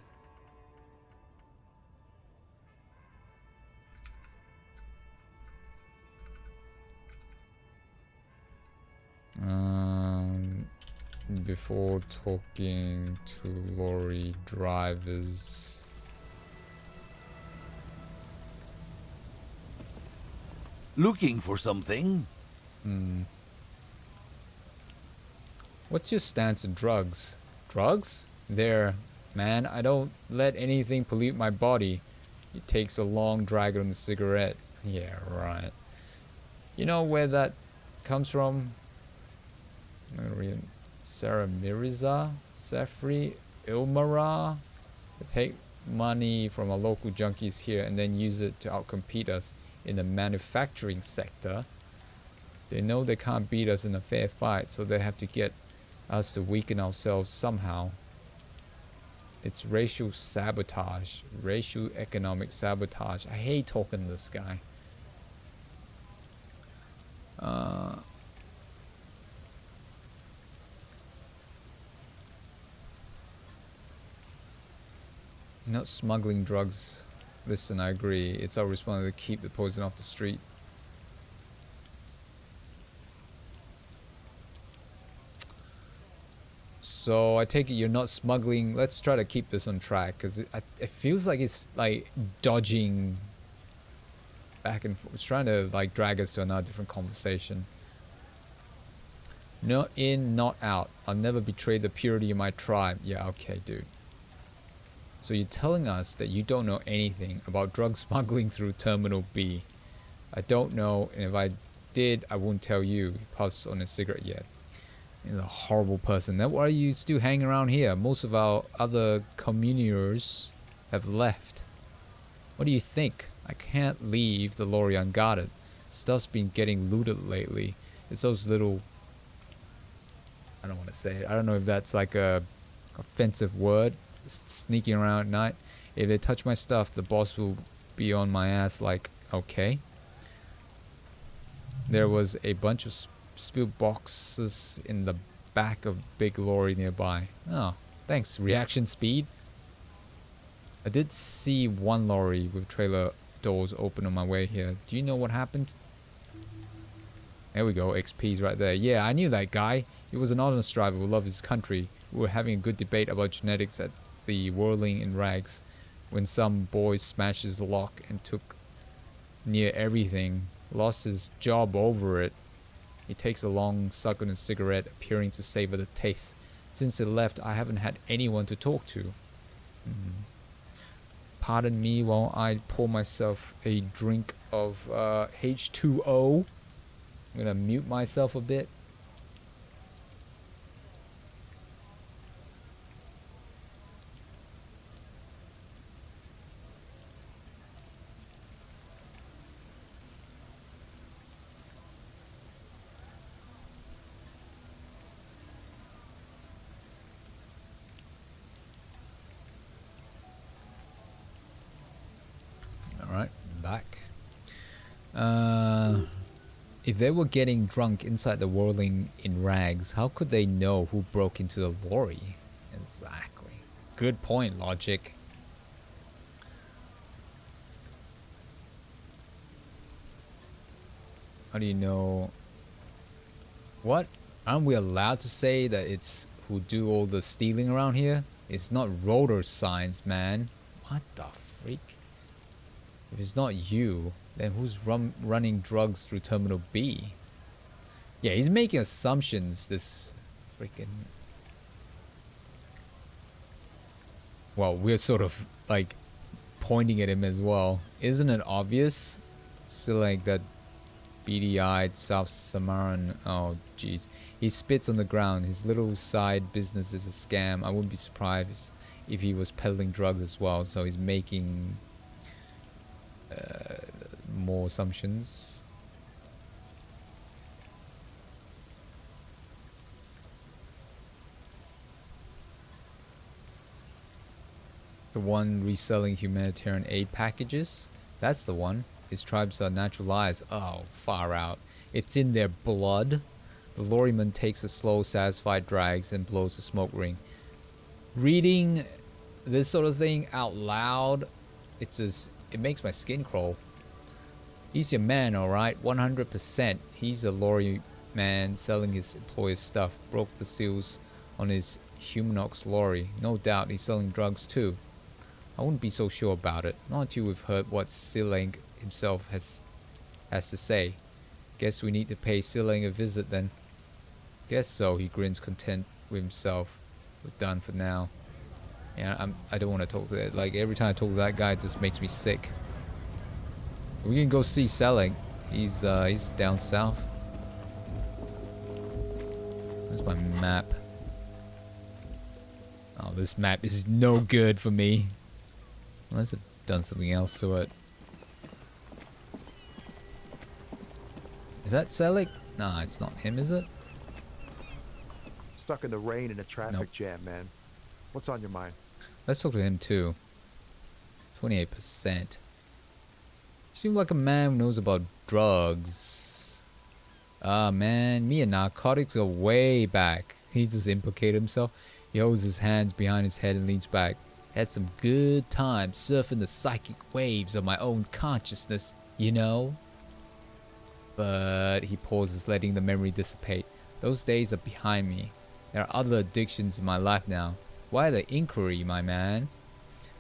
Before talking to lorry drivers. Looking for something? What's your stance on drugs? Drugs? There, man, I don't let anything pollute my body. It takes a long drag on the cigarette. Yeah, right. You know where that comes from? I'm gonna read it. Sarah Mirza, Safri, Ilmara. They take money from our local junkies here and then use it to outcompete us in the manufacturing sector. They know they can't beat us in a fair fight, so they have to get us to weaken ourselves somehow. It's racial sabotage, racial economic sabotage. I hate talking to this guy. Not smuggling drugs. Listen, I agree. It's our responsibility to keep the poison off the street. So I take it you're not smuggling. Let's try to keep this on track, because it feels like it's like dodging back and forth. It's trying to like drag us to another different conversation. Not in, not out. I'll never betray the purity of my tribe. Yeah, okay, dude. So you're telling us that you don't know anything about drug smuggling through Terminal B. I don't know, and if I did, I wouldn't tell you. He puffs on a cigarette yet. He's a horrible person. Then why are you still hanging around here? Most of our other communers have left. What do you think? I can't leave the lorry unguarded. Stuff's been getting looted lately. It's those little... I don't want to say it. I don't know if that's like a offensive word. Sneaking around at night. If they touch my stuff, the boss will be on my ass like, okay. There was a bunch of spilled boxes in the back of big lorry nearby. Oh, thanks. Reaction speed. I did see one lorry with trailer doors open on my way here. Do you know what happened? There we go. XP's right there. Yeah, I knew that guy. He was an honest driver who loved his country. We were having a good debate about genetics at the Whirling in Rags. when some boy smashes the lock and took near everything, lost his job over it. He takes a long suck on his cigarette, appearing to savor the taste. Since it left, I haven't had anyone to talk to. Pardon me while I pour myself a drink of H2O. I'm gonna mute myself a bit. Alright, back. If they were getting drunk inside the whirling in rags, how could they know who broke into the lorry? Exactly. Good point, logic. How do you know? What? Aren't we allowed to say that it's who do all the stealing around here? It's not rotor signs, man. What the freak? If it's not you, then who's running drugs through Terminal B? Yeah, he's making assumptions, this freaking... Well, we're sort of, like, pointing at him as well. Isn't it obvious? Still like that beady-eyed South Samaran... Oh, jeez. He spits on the ground. His little side business is a scam. I wouldn't be surprised if he was peddling drugs as well. So he's making... more assumptions. The one reselling humanitarian aid packages? That's the one. His tribes are natural allies. Oh, far out. It's in their blood. The lorryman takes a slow, satisfied drags and blows a smoke ring. Reading this sort of thing out loud, it makes my skin crawl. He's your man, alright, 100%. He's a lorry man selling his employer's stuff. Broke the seals on his Humanox lorry. No doubt he's selling drugs too. I wouldn't be so sure about it. Not until we've heard what Silang himself has to say. Guess we need to pay Silang a visit then. Guess so, he grins content with himself. We're done for now. Yeah, I don't want to talk to that. Like, every time I talk to that guy, it just makes me sick. We can go see Selling. He's down south. There's my map. Oh, this map is no good for me. Unless I've done something else to it. Is that Selig? Nah, it's not him, is it? Stuck in the rain in a traffic jam, man. What's on your mind? Let's talk to him too. 28%. Seems like a man who knows about drugs. Ah, man, me and narcotics go way back. He just implicated himself. He holds his hands behind his head and leans back. Had some good times surfing the psychic waves of my own consciousness, you know? But he pauses, letting the memory dissipate. Those days are behind me. There are other addictions in my life now. Why the inquiry, my man?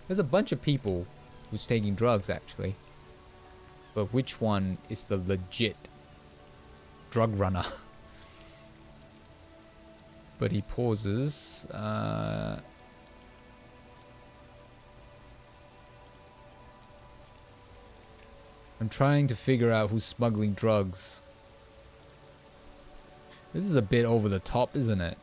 There's a bunch of people who's taking drugs, actually. But which one is the legit drug runner? But he pauses. I'm trying to figure out who's smuggling drugs. This is a bit over the top, isn't it?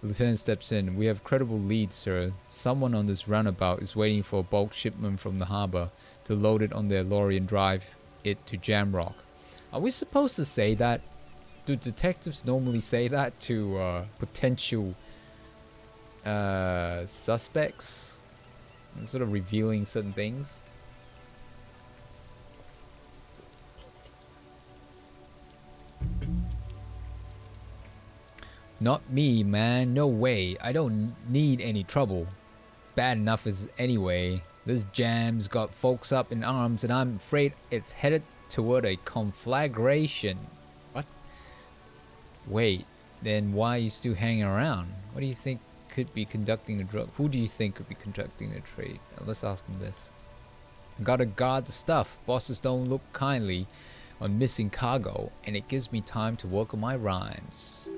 The lieutenant steps in. We have credible leads, sir. Someone on this roundabout is waiting for a bulk shipment from the harbor to load it on their lorry and drive it to Jamrock. Are we supposed to say that? Do detectives normally say that to potential suspects? Sort of revealing certain things? Not me, man. No way. I don't need any trouble. Bad enough as anyway. This jam's got folks up in arms and I'm afraid it's headed toward a conflagration. What? Wait, then why are you still hanging around? What do you think could be conducting the drug? Who do you think could be conducting the trade? Let's ask him this. Gotta guard the stuff. Bosses don't look kindly on missing cargo, and it gives me time to work on my rhymes.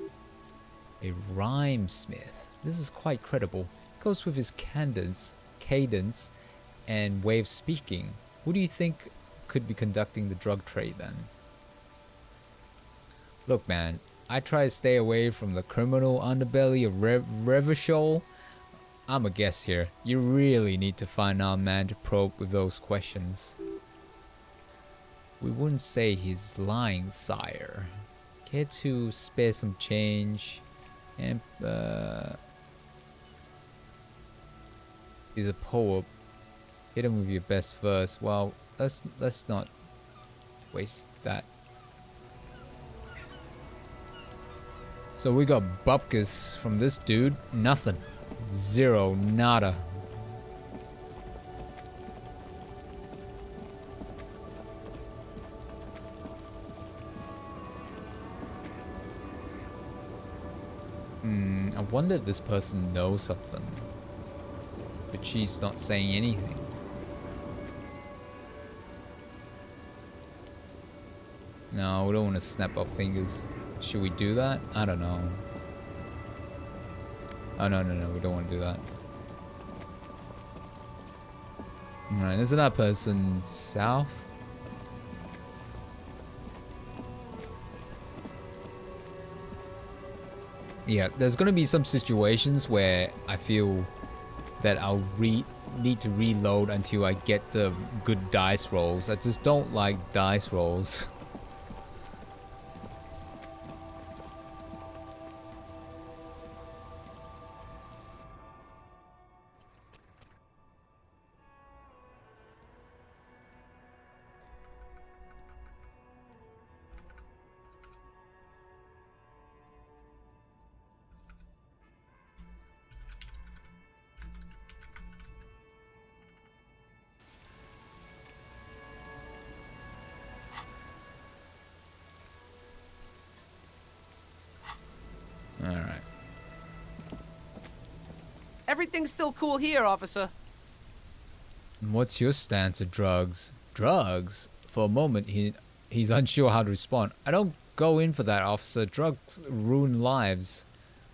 A rhymesmith. This is quite credible. Goes with his cadence, and way of speaking. Who do you think could be conducting the drug trade then? Look, man, I try to stay away from the criminal underbelly of Revachol. I'm a guess here. You really need to find our man to probe with those questions. We wouldn't say he's lying, sire. Care to spare some change? And, he's a poet. Hit him with your best verse. Well, let's not waste that. So we got bupkis from this dude. Nothing. Zero. Nada. I wonder if this person knows something. But she's not saying anything. No, we don't want to snap our fingers. Should we do that? I don't know. Oh, no, we don't want to do that. Alright, isn't that person south? Yeah, there's gonna be some situations where I feel that I'll need to reload until I get the good dice rolls. I just don't like dice rolls. Alright. Everything's still cool here, officer. What's your stance of drugs? Drugs? For a moment, he's unsure how to respond. I don't go in for that, officer. Drugs ruin lives.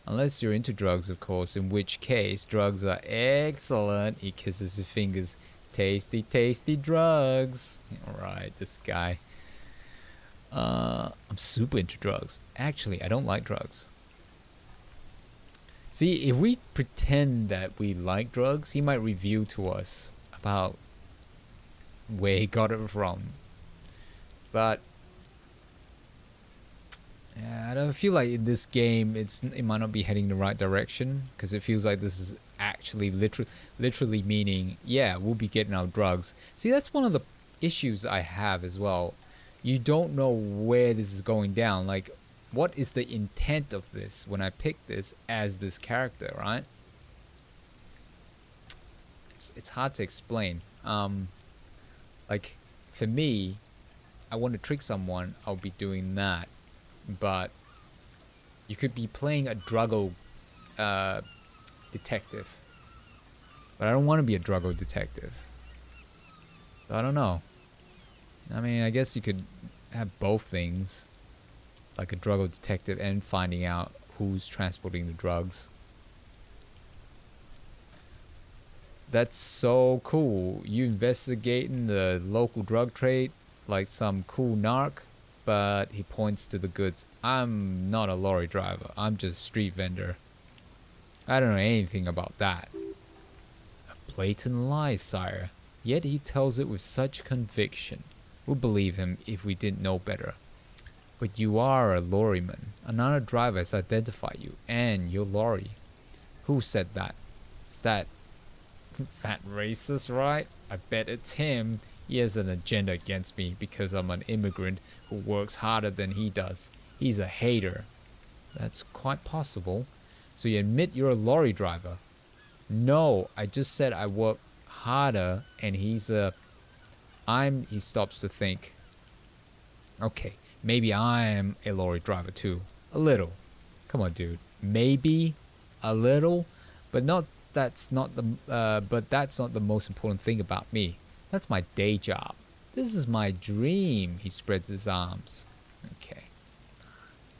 Unless you're into drugs, of course, in which case drugs are excellent. He kisses his fingers. Tasty, tasty drugs. Alright, this guy. I'm super into drugs. Actually, I don't like drugs. See, if we pretend that we like drugs, he might reveal to us about where he got it from. But yeah, I don't feel like in this game it might not be heading the right direction, because it feels like this is actually literally meaning, yeah, we'll be getting our drugs. See, that's one of the issues I have as well. You don't know where this is going down. Like, what is the intent of this when I pick this as this character, right? It's hard to explain. Like, for me, I want to trick someone, I'll be doing that. But you could be playing a druggo detective. But I don't want to be a druggo detective. So I don't know. I mean, I guess you could have both things. Like a druggo detective and finding out who's transporting the drugs. That's so cool. You investigating the local drug trade like some cool narc, but he points to the goods. I'm not a lorry driver. I'm just a street vendor. I don't know anything about that. A blatant lie, sire. Yet he tells it with such conviction. We'll believe him if we didn't know better. But you are a lorryman. Another driver has identified you and your lorry. Who said that? Is that racist, right? I bet it's him. He has an agenda against me because I'm an immigrant who works harder than he does. He's a hater. That's quite possible. So you admit you're a lorry driver? No, I just said I work harder and he stops to think. Okay. Maybe I am a lorry driver too. A little. Come on, dude. Maybe a little, but that's not the most important thing about me. That's my day job. This is my dream. He spreads his arms. Okay.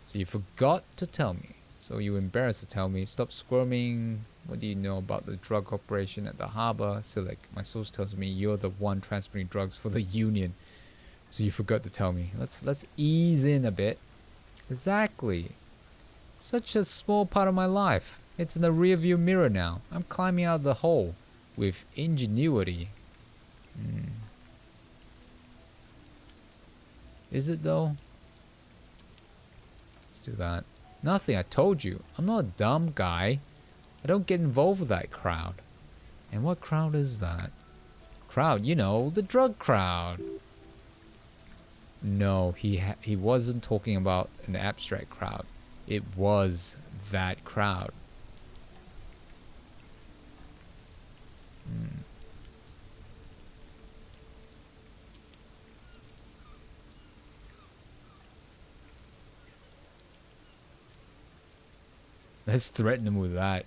So you forgot to tell me. So you were embarrassed to tell me. Stop squirming. What do you know about the drug operation at the harbor? Silik, my source tells me you're the one transporting drugs for the Union. So you forgot to tell me. Let's ease in a bit. Exactly. Such a small part of my life. It's in the rearview mirror now. I'm climbing out of the hole with ingenuity. Is it though? Let's do that. Nothing, I told you. I'm not a dumb guy. I don't get involved with that crowd. And what crowd is that? Crowd, you know, the drug crowd. No, he wasn't talking about an abstract crowd. It was that crowd. Let's threaten him with that.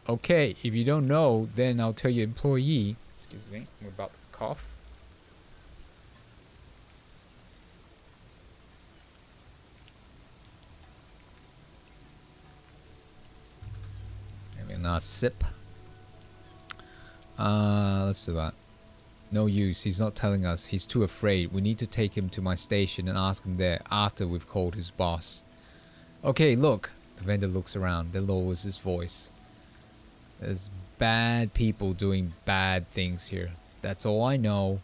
Okay, if you don't know, then I'll tell your employee. Excuse me, I'm about to cough. Maybe another sip. Let's do that. No use, he's not telling us. He's too afraid. We need to take him to my station and ask him there after we've called his boss. Okay, look. The vendor looks around, then lowers his voice. There's bad people doing bad things here. That's all I know.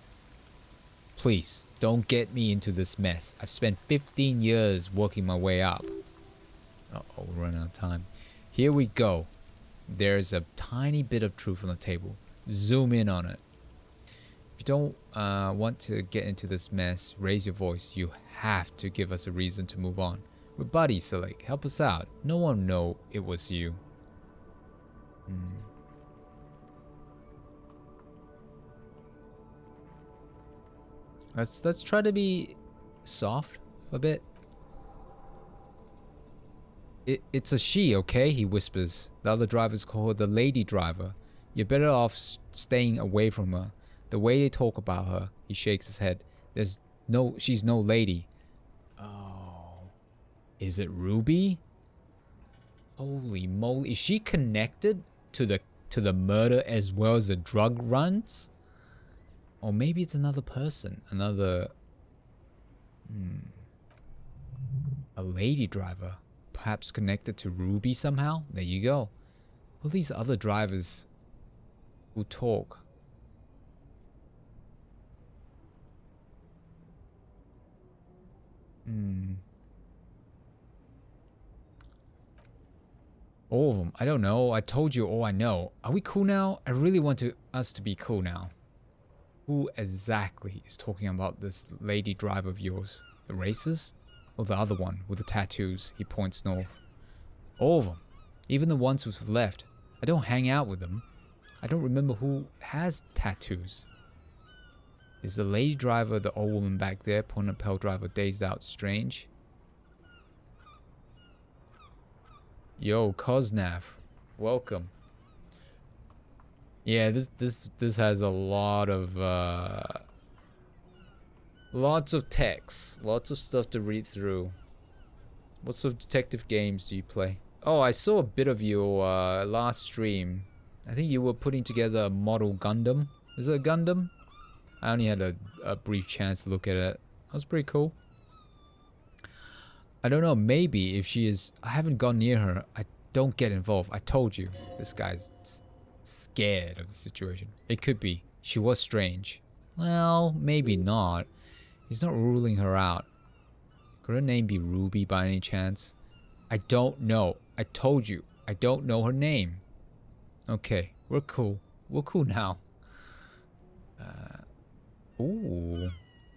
Please, don't get me into this mess. I've spent 15 years working my way up. Uh-oh, we're running out of time. Here we go. There's a tiny bit of truth on the table. Zoom in on it. If you don't want to get into this mess, raise your voice. You have to give us a reason to move on. We're buddies, Silik. Help us out. No one will know it was you. Let's try to be soft a bit. It's a she, okay? He whispers. The other drivers call her the lady driver. You're better off staying away from her. The way they talk about her, he shakes his head. She's no lady. Is it Ruby? Holy moly. Is she connected to the murder as well as the drug runs? Or maybe it's another person. Another... a lady driver. Perhaps connected to Ruby somehow? There you go. All these other drivers who talk. All of them. I don't know. I told you all I know. Are we cool now? I really want us to be cool now. Who exactly is talking about this lady driver of yours? The racist? Or the other one with the tattoos? He points north. All of them. Even the ones who's left. I don't hang out with them. I don't remember who has tattoos. Is the lady driver the old woman back there? Pointing pale driver dazed out strange. Yo, Koznav, welcome. Yeah, this has a lot of lots of text, lots of stuff to read through. What sort of detective games do you play? Oh, I saw a bit of your last stream. I think you were putting together a model Gundam. Is it a Gundam? I only had a brief chance to look at it. That was pretty cool. I don't know, maybe if she is... I haven't gone near her. I don't get involved. I told you. This guy's scared of the situation. It could be. She was strange. Well, maybe not. He's not ruling her out. Could her name be Ruby by any chance? I don't know. I told you. I don't know her name. Okay, we're cool. We're cool now. Ooh.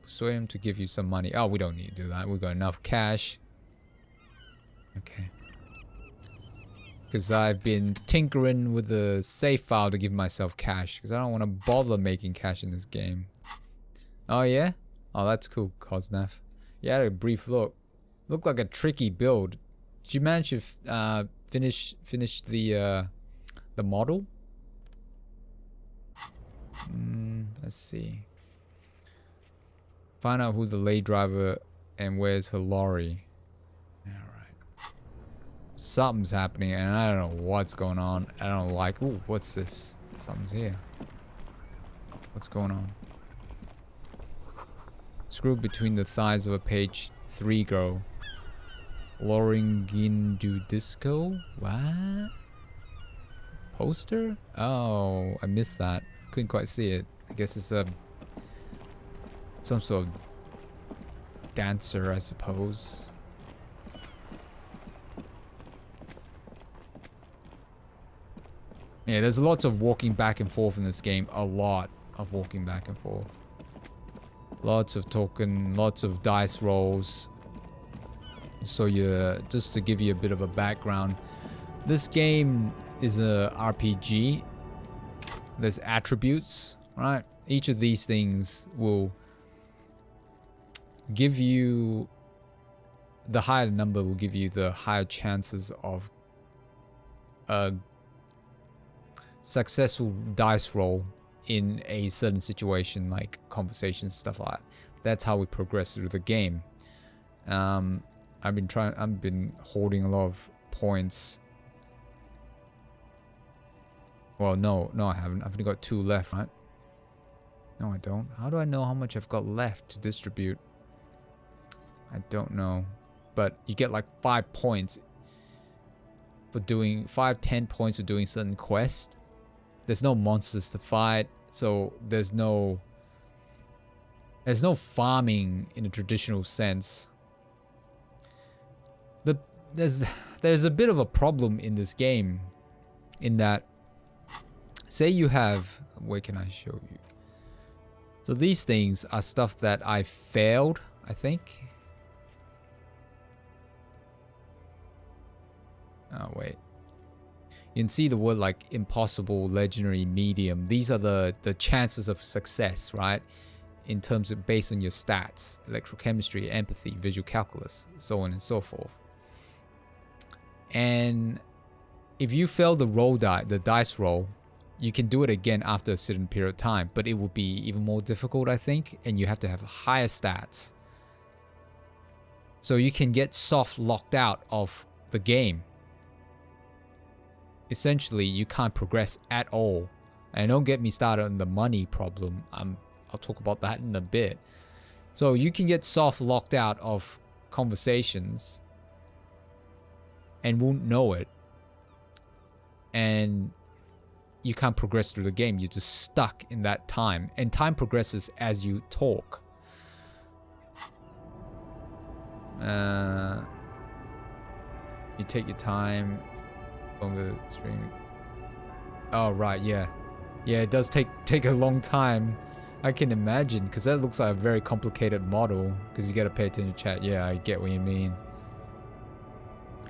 Persuade him to give you some money. Oh, we don't need to do that. We've got enough cash. Okay. Because I've been tinkering with the save file to give myself cash. Because I don't want to bother making cash in this game. Oh, yeah? Oh, that's cool, Koznav. Yeah, I had a brief look. Looked like a tricky build. Did you manage to finish the model? Let's see. Find out who the lay driver and where's her lorry. Alright. Something's happening and I don't know what's going on. I don't like... Ooh, what's this? Something's here. What's going on? Screw between the thighs of a page 3 girl. Loringindu disco? What? Poster? Oh, I missed that. Couldn't quite see it. I guess it's some sort of dancer, I suppose. Yeah, there's lots of walking back and forth in this game. A lot of walking back and forth. Lots of talking, lots of dice rolls. So just to give you a bit of a background, this game is a RPG. There's attributes, right? Each of these things will give you, the higher number will give you the higher chances of a successful dice roll in a certain situation, like conversations, stuff like that. That's how we progress through the game. I've been holding a lot of points. Well, no, I haven't. I've only got 2 left, right? No, I don't. How do I know how much I've got left to distribute? I don't know. But you get like 5 points for doing 5-10 points for doing certain quests. There's no monsters to fight, so there's no farming in a traditional sense. There's a bit of a problem in this game, in that, say you have, where can I show you? So these things are stuff that I failed, I think. Oh wait. You can see the word like impossible, legendary, medium. These are the chances of success, right? In terms of based on your stats, electrochemistry, empathy, visual calculus, so on and so forth. And if you fail the dice roll, you can do it again after a certain period of time, but it will be even more difficult, I think, and you have to have higher stats. So you can get soft locked out of the game. Essentially, you can't progress at all. And don't get me started on the money problem. I'll talk about that in a bit. So you can get soft locked out of conversations and won't know it. And you can't progress through the game. You're just stuck in that time. And time progresses as you talk. You take your time on the stream. Oh, right, yeah. Yeah, it does take a long time. I can imagine, because that looks like a very complicated model. Because you got to pay attention to chat. Yeah, I get what you mean.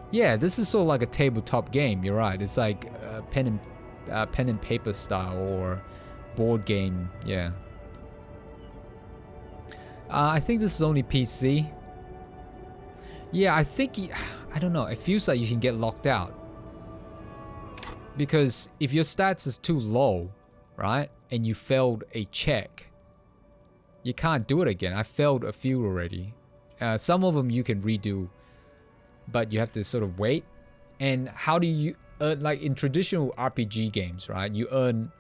Yeah, this is sort of like a tabletop game. You're right. It's like pen and paper style or board game. Yeah. I think this is only PC. Yeah, I think I don't know. It feels like you can get locked out. Because if your stats is too low, right, and you failed a check, you can't do it again. I failed a few already. Some of them you can redo, but you have to sort of wait. And how do you earn, like in traditional RPG games, right? You earn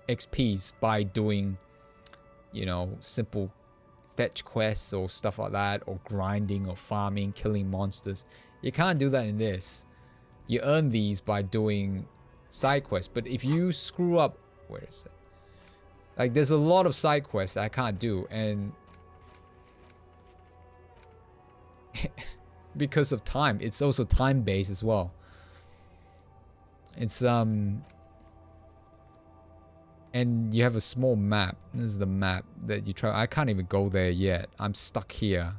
XPs by doing, you know, simple fetch quests or stuff like that, or grinding or farming, killing monsters. You can't do that in this. You earn these by doing side quests, but if you screw up, where is it? Like there's a lot of side quests I can't do, and because of time, it's also time based as well. It's and you have a small map. This is the map that you try. I can't even go there yet. I'm stuck here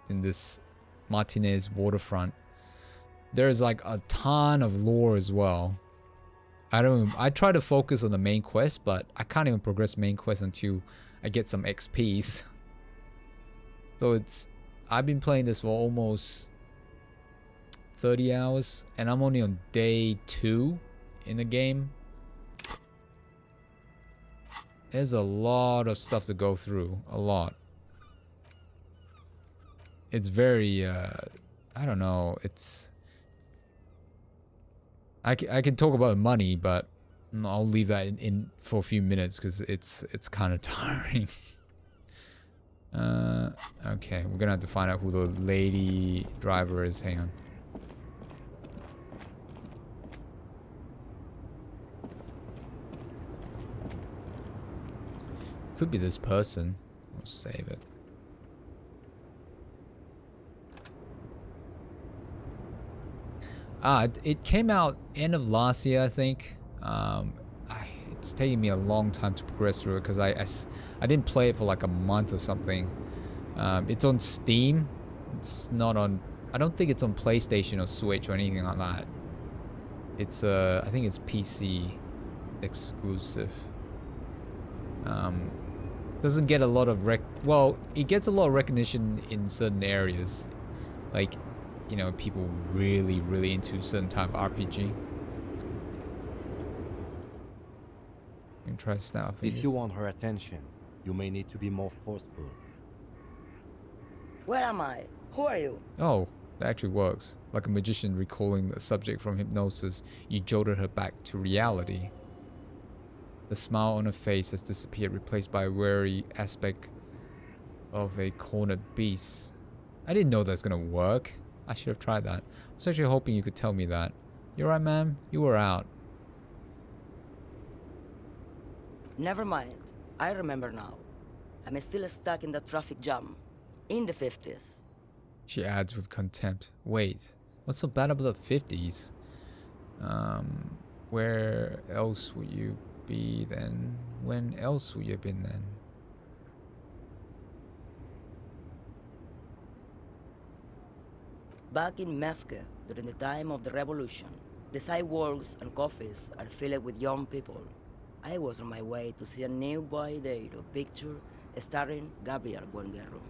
in this Martinez waterfront. There's like a ton of lore as well. I try to focus on the main quest, but I can't even progress main quest until I get some XPs. So I've been playing this for almost 30 hours, and I'm only on day 2 in the game. There's a lot of stuff to go through. A lot. It's very, I don't know. It's... I can talk about money, but I'll leave that in for a few minutes because it's kind of tiring. Okay, we're gonna have to find out who the lady driver is. Hang on. Could be this person. We'll save it. It came out end of last year, I think. It's taking me a long time to progress through it because I didn't play it for like a month or something. It's on Steam. It's not on... I don't think it's on PlayStation or Switch or anything like that. It's I think it's PC exclusive. Doesn't get a lot of well, it gets a lot of recognition in certain areas, like, you know, people really into certain type of RPG. You can try to snap. If you want her attention, you may need to be more forceful. Where am I? Who are you? Oh, that actually works. Like a magician recalling the subject from hypnosis, you jolted her back to reality. The smile on her face has disappeared, replaced by a wary aspect of a cornered beast. I didn't know that's gonna work. I should have tried that. I was actually hoping you could tell me that. You're right, ma'am. You were out. Never mind. I remember now. I'm still stuck in the traffic jam. In the 50s. She adds with contempt. Wait, what's so bad about the 50s? Where else would you be then? When else would you have been then? Back in Mefke, during the time of the revolution, the sidewalks and coffees are filled with young people. I was on my way to see a nearby date of picture starring Gabriel Buenguerro.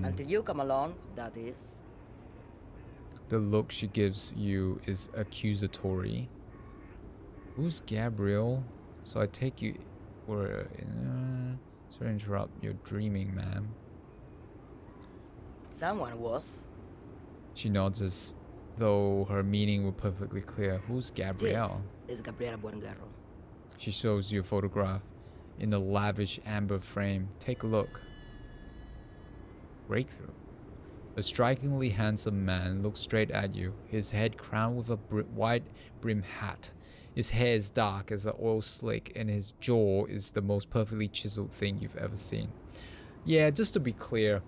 Until you come along, that is. The look she gives you is accusatory. Who's Gabriel? So I take you... Sorry to interrupt your dreaming, ma'am. Someone was. She nods as though her meaning were perfectly clear. Who's Gabrielle? This is Gabriela Buenguerro. She shows you a photograph in the lavish amber frame. Take a look. Breakthrough. A strikingly handsome man looks straight at you, his head crowned with a wide brim hat. His hair is dark as an oil slick, and his jaw is the most perfectly chiseled thing you've ever seen. Yeah, just to be clear,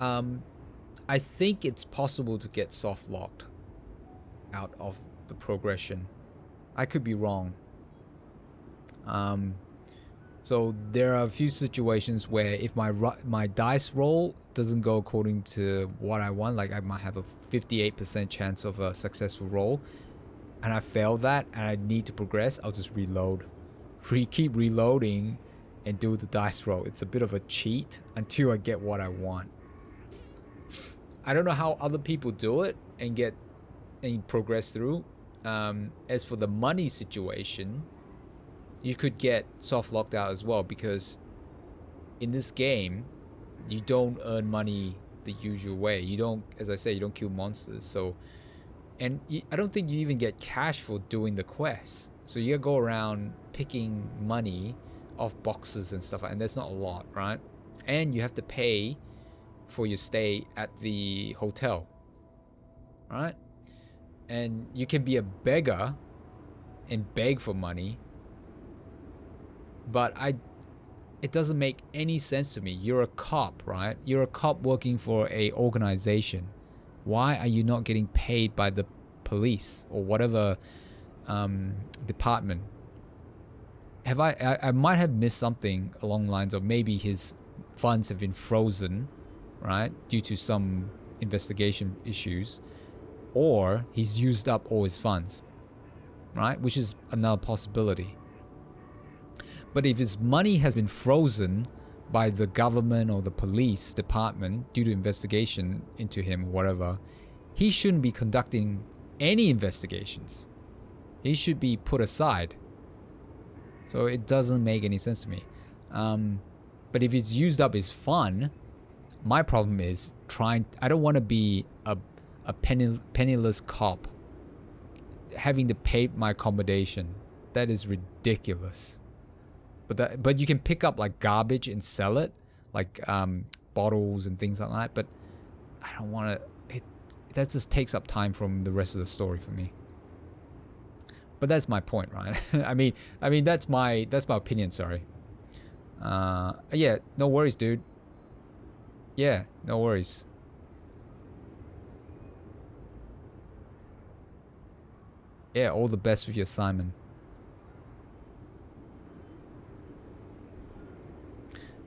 I think it's possible to get soft locked out of the progression. I could be wrong. So there are a few situations where if my dice roll doesn't go according to what I want, like I might have a 58% chance of a successful roll, and I fail that and I need to progress, I'll just reload. Keep reloading and do the dice roll. It's a bit of a cheat until I get what I want. I don't know how other people do it and progress through. As for the money situation, you could get soft locked out as well, because in this game you don't earn money the usual way. You don't, as I say, you don't kill monsters. So, and I don't think you even get cash for doing the quests. So you gotta go around picking money off boxes and stuff, and there's not a lot, right? And you have to pay for your stay at the hotel, right? And you can be a beggar and beg for money, but it doesn't make any sense to me. You're a cop, right? You're a cop working for a organization. Why are you not getting paid by the police or whatever department? Have I might have missed something along the lines of maybe his funds have been frozen, right, due to some investigation issues, or he's used up all his funds, right, which is another possibility. But if his money has been frozen by the government or the police department due to investigation into him or whatever, he shouldn't be conducting any investigations. He should be put aside. So it doesn't make any sense to me. But if it's used up as fun, my problem is I don't want to be a penniless cop having to pay my accommodation. That is ridiculous. But you can pick up like garbage and sell it, like bottles and things like that. But I don't want to. That just takes up time from the rest of the story for me. But that's my point, right? I mean that's my opinion. Sorry. Yeah, no worries, dude. Yeah, no worries. Yeah, all the best with your assignment.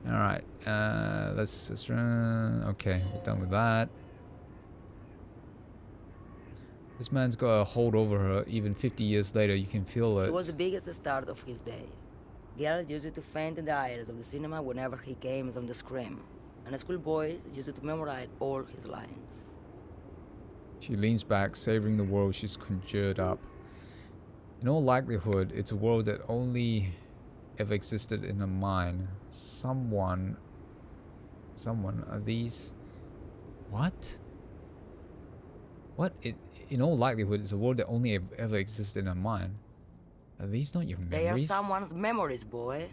Alright, let's just run. Okay, we're done with that. This man's got a hold over her. Even 50 years later, you can feel it. It was the biggest start of his day. Girls used to faint in the aisles of the cinema whenever he came on the screen. And schoolboys used to memorize all his lines. She leans back, savoring the world she's conjured up. In all likelihood, it's a world that only ever existed in her mind. Someone, are these... What? What? In all likelihood, it's a world that only ever existed in her mind. Are these not your memories? They are someone's memories, boy.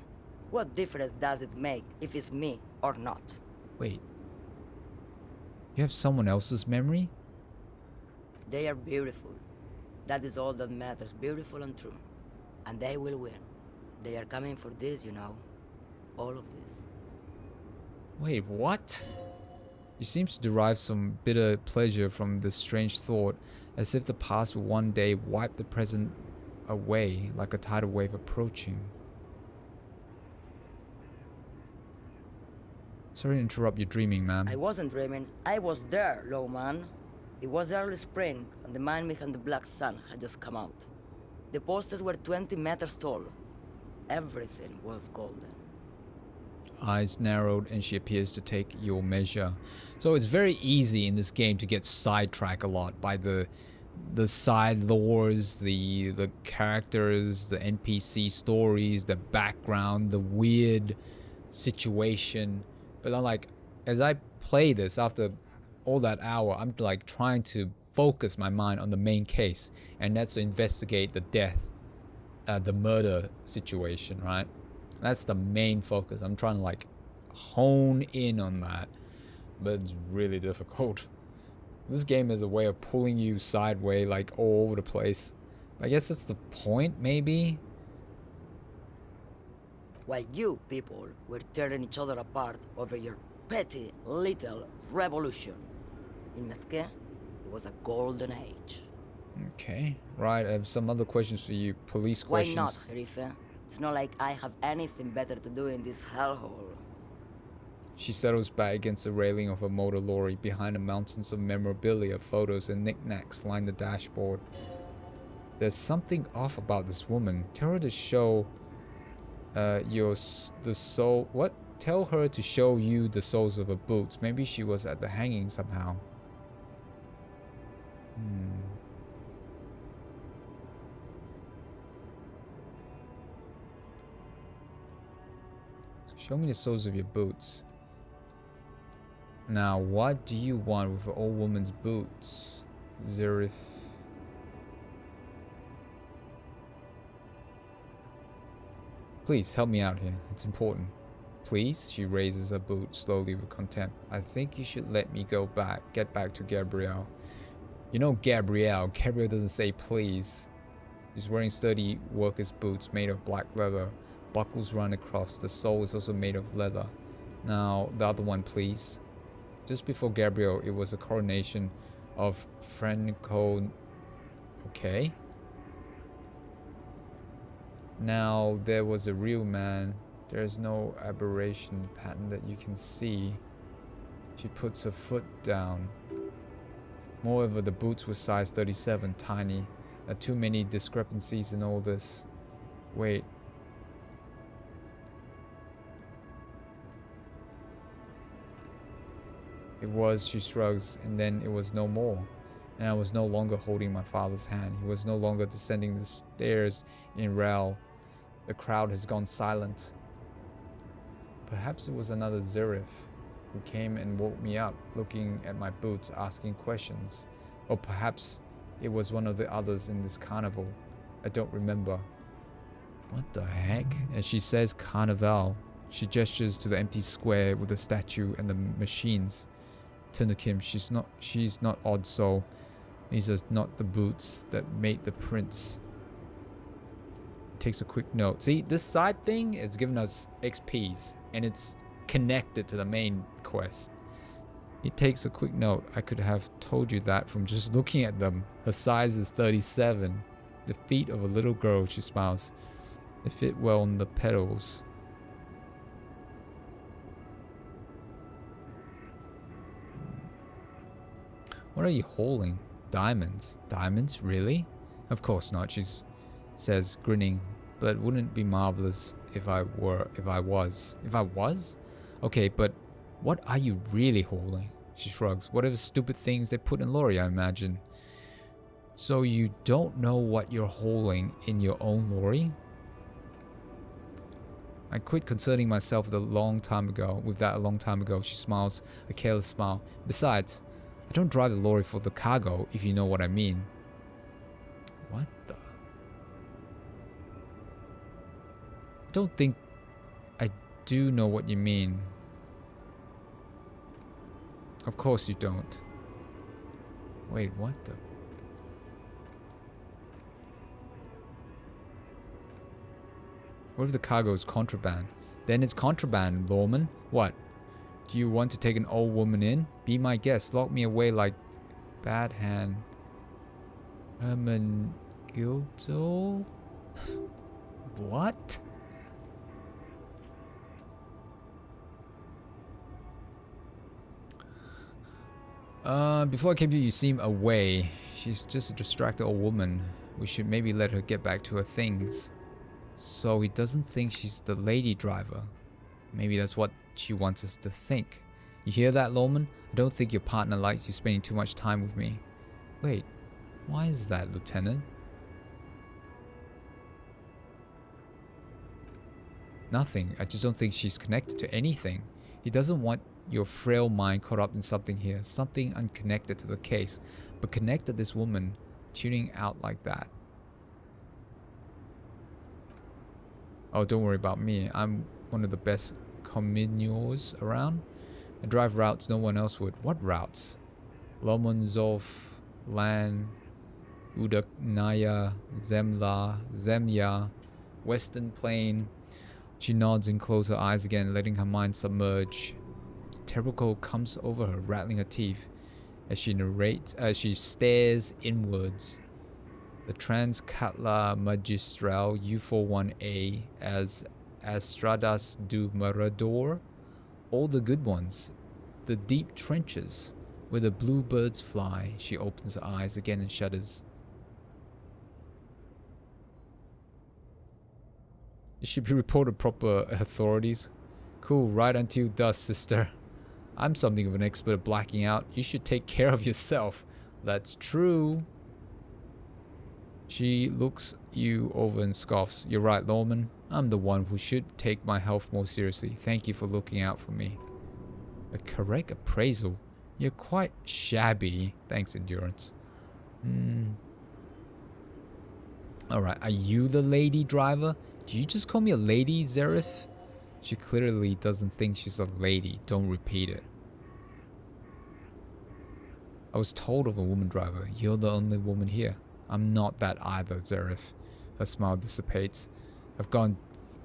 What difference does it make if it's me or not? Wait. You have someone else's memory? They are beautiful. That is all that matters, beautiful and true. And they will win. They are coming for this, you know. All of this. Wait, what? You seem to derive some bitter pleasure from this strange thought, as if the past will one day wipe the present away like a tidal wave approaching. Sorry to interrupt your dreaming, ma'am. I wasn't dreaming. I was there, low man. It was early spring, and the man behind the black sun had just come out. The posters were 20 meters tall. Everything was golden. Eyes narrowed, and she appears to take your measure. So it's very easy in this game to get sidetracked a lot by the side lores, the characters, the NPC stories, the background, the weird situation. But I'm like, as I play this after all that hour, I'm like trying to focus my mind on the main case, and that's to investigate the death, the murder situation, right? That's the main focus. I'm trying to like hone in on that, but it's really difficult. This game is a way of pulling you sideways, like all over the place. I guess that's the point, maybe? While you people were tearing each other apart over your petty little revolution. In Metke, it was a golden age. Okay, right. I have some other questions for you. Police questions. Why not, Herife? It's not like I have anything better to do in this hellhole. She settles back against the railing of a motor lorry. Behind the mountains of memorabilia, photos, and knickknacks line the dashboard. There's something off about this woman. Tell her to show the soul. What? Tell her to show you the soles of her boots. Maybe she was at the hanging somehow. Show me the soles of your boots. Now, what do you want with an old woman's boots, Zerif? Please, help me out here. It's important. Please? She raises her boot slowly with contempt. I think you should let me get back to Gabrielle. You know Gabrielle. Gabrielle doesn't say please. She's wearing sturdy worker's boots made of black leather. Buckles run across. The sole is also made of leather. Now, the other one, please. Just before Gabrielle, it was a coronation of Franco. Okay. Now, there was a real man. There is no aberration pattern that you can see. She puts her foot down. Moreover, the boots were size 37, tiny. Too many discrepancies in all this. Wait. It was, she shrugs, and then it was no more. And I was no longer holding my father's hand. He was no longer descending the stairs in Rel. The crowd has gone silent. Perhaps it was another Zerif who came and woke me up, looking at my boots, asking questions. Or perhaps it was one of the others in this carnival. I don't remember. What the heck? As she says carnival, she gestures to the empty square with the statue and the machines. Turn to Kim. She's not odd soul. These are not the boots that made the prince. Takes a quick note. See, this side thing is giving us XPs, and it's connected to the main quest. He takes a quick note. I could have told you that from just looking at them. Her size is 37. The feet of a little girl, she smiles. They fit well on the pedals. What are you hauling? Diamonds. Diamonds? Really? Of course not, she says, grinning. But wouldn't it be marvelous if I was? If I was? Okay, but what are you really hauling? She shrugs. Whatever stupid things they put in lorry, I imagine. So you don't know what you're hauling in your own lorry? I quit concerning myself with that a long time ago. She smiles, a careless smile. Besides, I don't drive the lorry for the cargo, if you know what I mean. What the? I don't think I do know what you mean. Of course you don't. Wait, what the? What if the cargo is contraband? Then it's contraband, lawman. What? Do you want to take an old woman in? Be my guest. Lock me away like bad hand. Herman Gildo? What? Before I came to you, you seem away. She's just a distracted old woman. We should maybe let her get back to her things. So he doesn't think she's the lady driver. Maybe that's what she wants us to think. You hear that, lawman? I don't think your partner likes you spending too much time with me. Wait, why is that, Lieutenant? Nothing. I just don't think she's connected to anything. He doesn't want your frail mind caught up in something here, something unconnected to the case, but connected this woman tuning out like that. Oh, don't worry about me. I'm one of the best communals around. I drive routes no one else would. What routes? Lomonzov, Lan, Udaknaya, Zemla, Zemya, Western Plain. She nods and closes her eyes again, letting her mind submerge. Terrible cold comes over her, rattling her teeth as she narrates, as she stares inwards. The Transcatla Magistral U41A as Estradas do Mirador, all the good ones, the deep trenches where the bluebirds fly. She opens her eyes again and shudders. It should be reported proper authorities. Cool, right until dusk, sister. I'm something of an expert at blacking out. You should take care of yourself. That's true. She looks you over and scoffs. You're right, lawman. I'm the one who should take my health more seriously. Thank you for looking out for me. A correct appraisal? You're quite shabby. Thanks, Endurance. Alright, are you the lady driver? Do you just call me a lady, Zerith? She clearly doesn't think she's a lady. Don't repeat it. I was told of a woman driver. You're the only woman here. I'm not that either, Zerith. Her smile dissipates. I've gone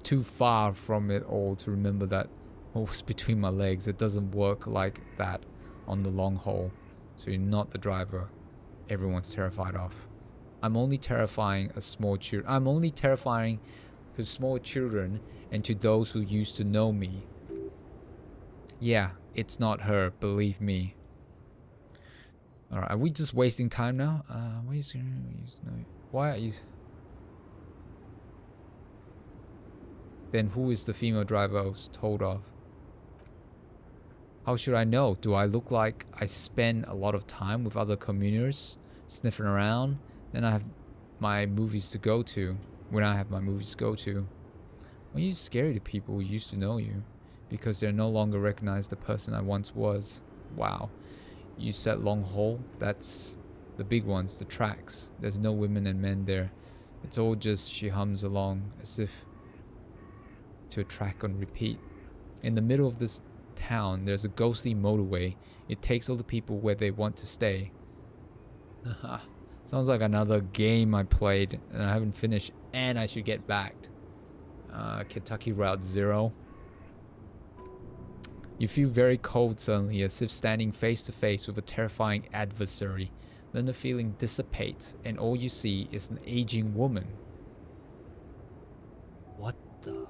too far from it all to remember that what was between my legs. It doesn't work like that on the long haul. So you're not the driver everyone's terrified of. I'm only terrifying to small children and to those who used to know me. Yeah, it's not her, believe me. Alright, are we just wasting time now? Why are you... Then who is the female driver I was told of? How should I know? Do I look like I spend a lot of time with other communers, sniffing around? Then I have my movies to go to. When I have my movies to go to. When you're scary to people who used to know you, because they no longer recognize the person I once was. Wow. You said long haul? That's the big ones, the tracks. There's no women and men there. It's all just she hums along as if to a track on repeat. In the middle of this town, there's a ghostly motorway. It takes all the people where they want to stay. Sounds like another game I played and I haven't finished, and I should get backed. Kentucky Route Zero. You feel very cold suddenly, as if standing face to face with a terrifying adversary. Then the feeling dissipates, and all you see is an aging woman. What the?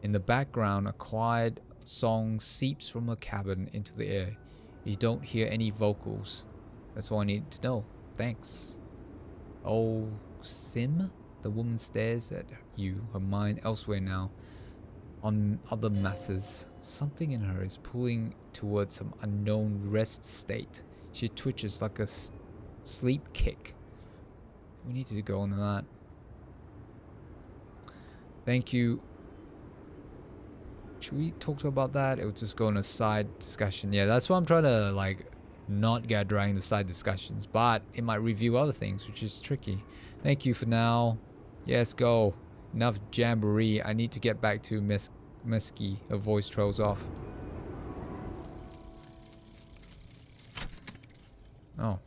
In the background, a quiet song seeps from her cabin into the air. You don't hear any vocals. That's all I need to know. Thanks. Oh, Sim? The woman stares at you, her mind elsewhere now, on other matters. Something in her is pulling towards some unknown rest state. She twitches like a sleep kick. We need to go on to that. Thank you. Should we talk to her about that? It would just go on a side discussion. Yeah, that's why I'm trying to like not get dragged into side discussions, but it might review other things, which is tricky. Thank you for now. Yes, go. Enough jamboree. I need to get back to Mesky. Her voice trails off. Oh.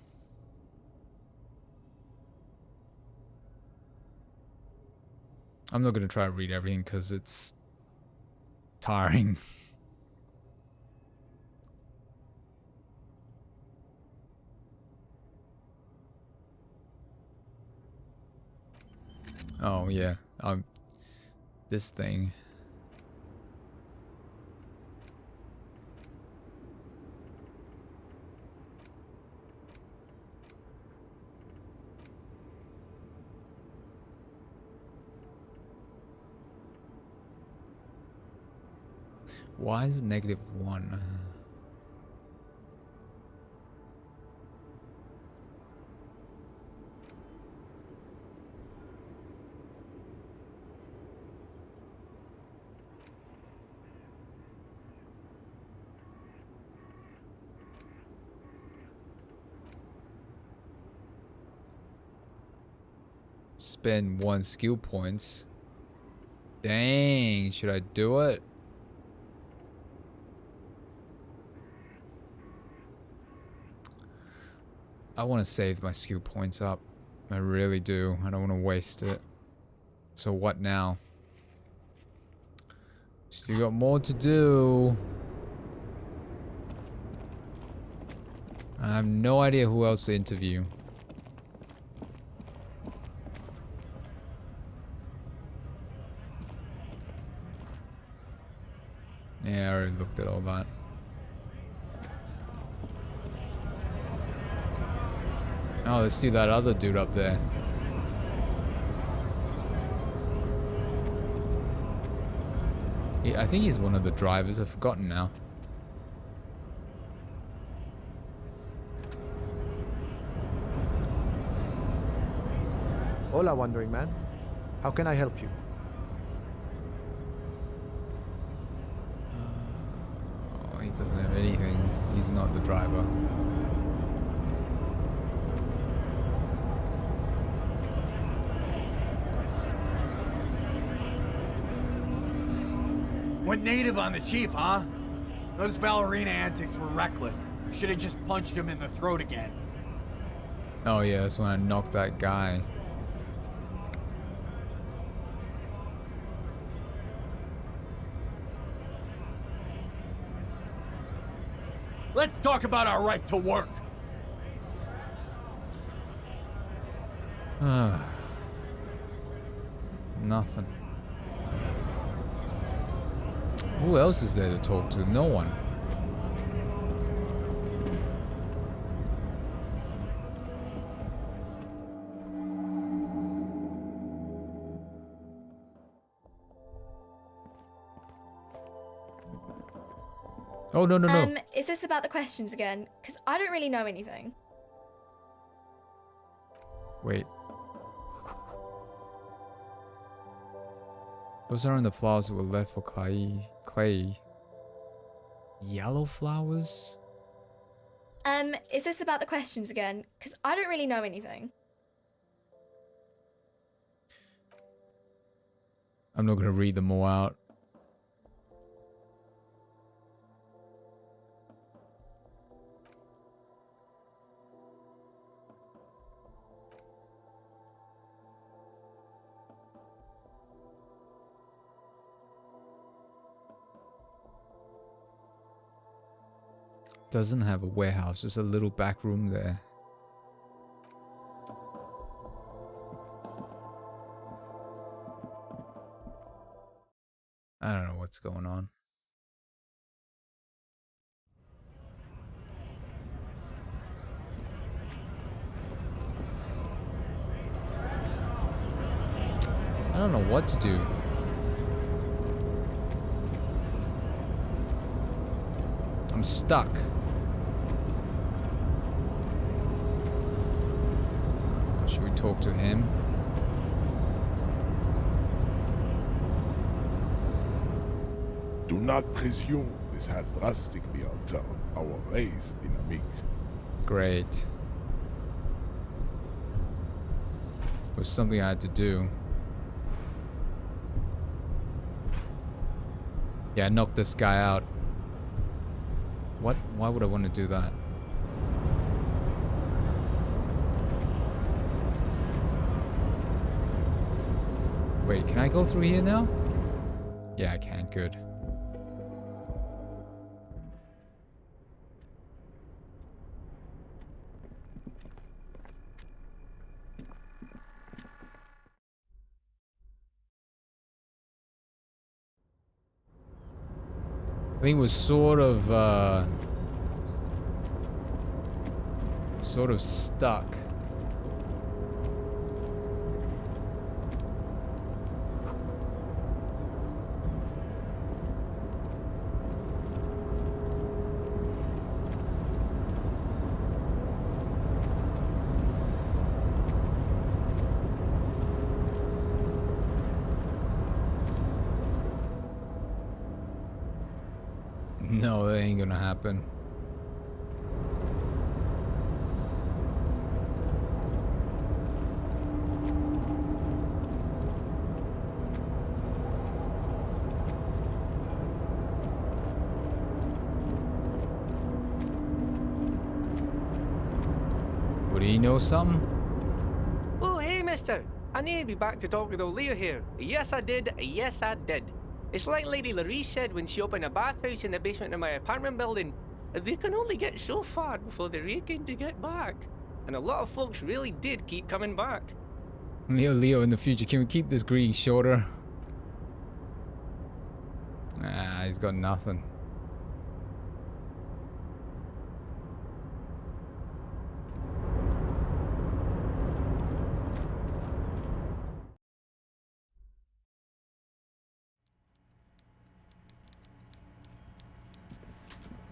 I'm not going to try to read everything because it's tiring. Oh, yeah. This thing. Why is it -1? Spend 1 skill points. Dang, should I do it? I want to save my skill points up. I really do. I don't want to waste it. So what now? Still got more to do. I have no idea who else to interview. Yeah, I already looked at all that. Oh, let's see that other dude up there. Yeah, I think he's one of the drivers. I've forgotten now. Hola, Wandering Man. How can I help you? Oh, he doesn't have anything. He's not the driver. Went native on the chief, huh? Those ballerina antics were reckless. Should have just punched him in the throat again. Oh yeah, that's when I knocked that guy. Let's talk about our right to work. Nothing. Who else is there to talk to? No one. Oh, no, no, no. Is this about the questions again? Because I don't really know anything. Wait. Those aren't the flowers that were left for Clay. Yellow flowers? Is this about the questions again? Because I don't really know anything. I'm not gonna read them all out. Doesn't have a warehouse, just a little back room there. I don't know what's going on. I don't know what to do. I'm stuck. Should we talk to him? Do not presume this has drastically altered our race dynamic. Great. It was something I had to do. Yeah, knock this guy out. What? Why would I want to do that? Wait, can I go through here now? Yeah, I can. Good. I think it was sort of stuck. No, that ain't gonna happen. Would he know something? Oh, hey, mister. I need to be back to talk with old Leo here. Yes, I did. Yes, I did. It's like Lady Larisse said when she opened a bathhouse in the basement of my apartment building. They can only get so far before they're aching to get back. And a lot of folks really did keep coming back. Leo, in the future, can we keep this greeting shorter? Ah, he's got nothing.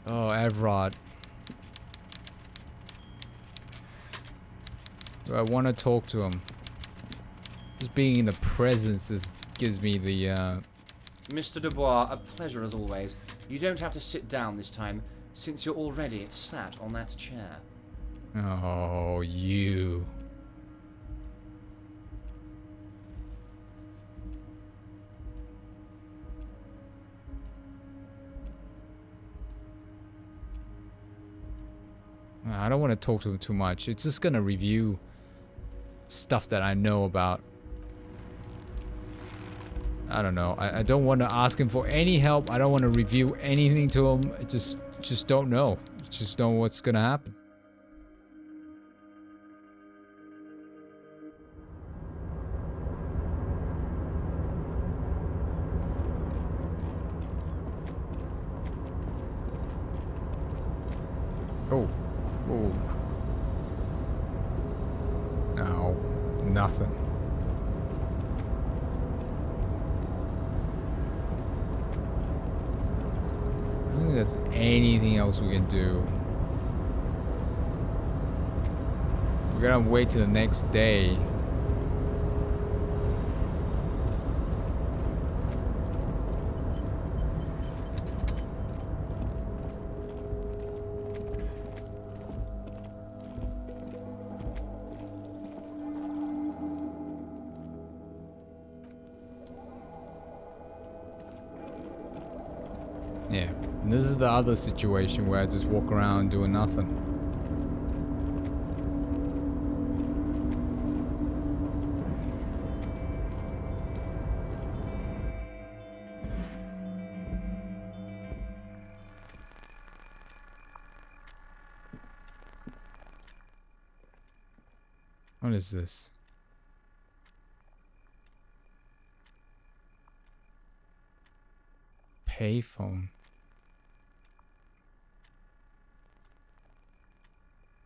Oh, Evrod. Do I want to talk to him? Just being in the presence gives me the, Mr. Dubois, a pleasure as always. You don't have to sit down this time, since you're already sat on that chair. Oh, you. I don't want to talk to him too much. It's just gonna review stuff that I know about. I don't know. I don't want to ask him for any help. I don't want to review anything to him. I just don't know. Just know what's gonna happen. Oh. Oh. No. Nothing. I don't think think there's anything else we can do. We're gonna wait till the next day. Yeah, and this is the other situation where I just walk around doing nothing. What is this? Payphone.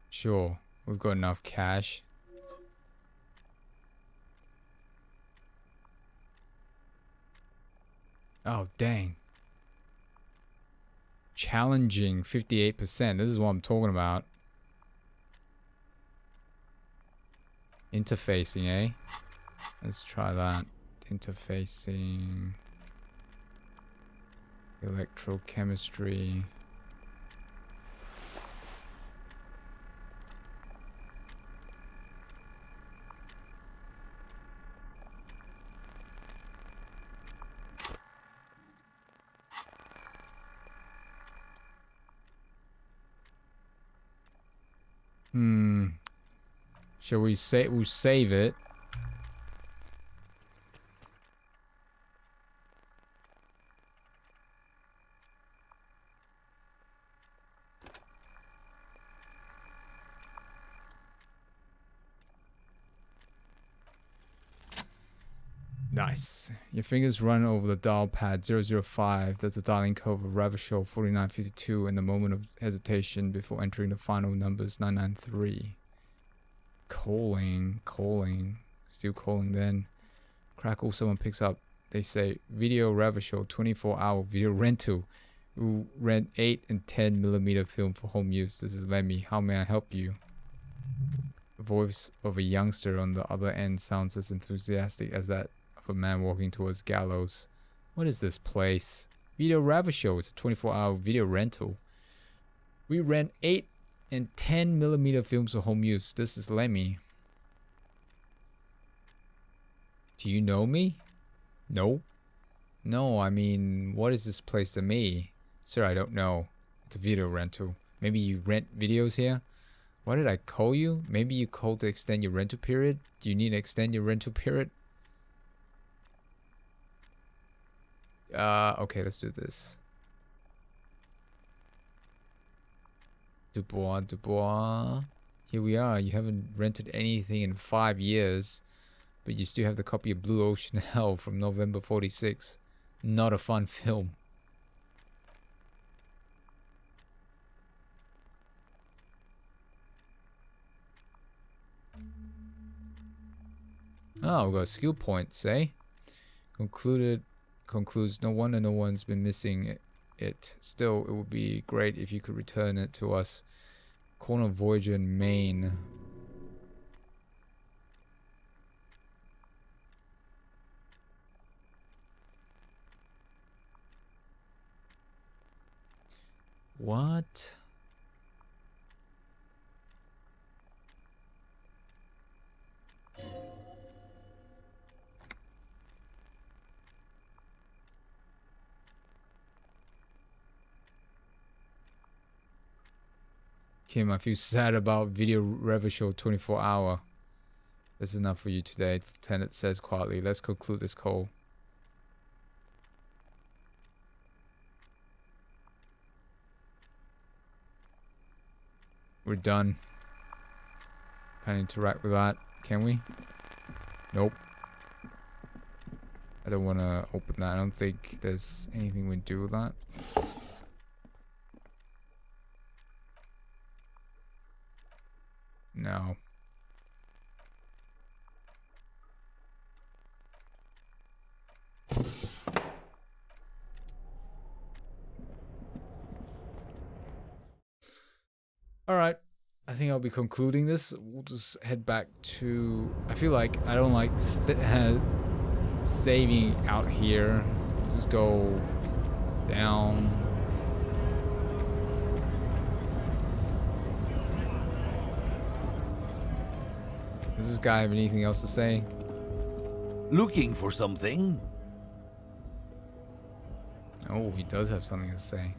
Sure, we've got enough cash. Oh, dang. Challenging 58%. This is what I'm talking about. Interfacing, eh? Let's try that. Interfacing. Electrochemistry. Shall we say we'll save it? Nice. Your fingers run over the dial pad 005. That's the dialing code of Ravishol 4952 and the moment of hesitation before entering the final numbers 993. Calling. Still calling then. Crackle, someone picks up. They say, Video Ravishol 24-hour video rental. We rent 8 and 10 millimeter film for home use. This is Lemmy. How may I help you? The voice of a youngster on the other end sounds as enthusiastic as that of a man walking towards gallows. What is this place? Video Ravishol is a 24-hour video rental. We rent 8 and 10 millimeter films for home use. This is Lemmy. Do you know me? No. No, I mean, what is this place to me? Sir, I don't know. It's a video rental. Maybe you rent videos here? Why did I call you? Maybe you called to extend your rental period? Do you need to extend your rental period? Okay, let's do this. Dubois. Here we are. You haven't rented anything in 5 years, but you still have the copy of Blue Ocean Hell from November 46. Not a fun film. Oh, we got skill points, eh? Concludes no wonder no one's been missing it. Still, it would be great if you could return it to us. Corner Voyager in Maine. What? Kim, I feel sad about Video Ravishol 24-hour. That's enough for you today, the lieutenant says quietly. Let's conclude this call. We're done. Can't interact with that, can we? Nope. I don't want to open that. I don't think there's anything we can do with that. No. I think I'll be concluding this. We'll just head back to... I feel like I don't like saving out here. Just go down. Does this guy have anything else to say? Looking for something? Oh, he does have something to say.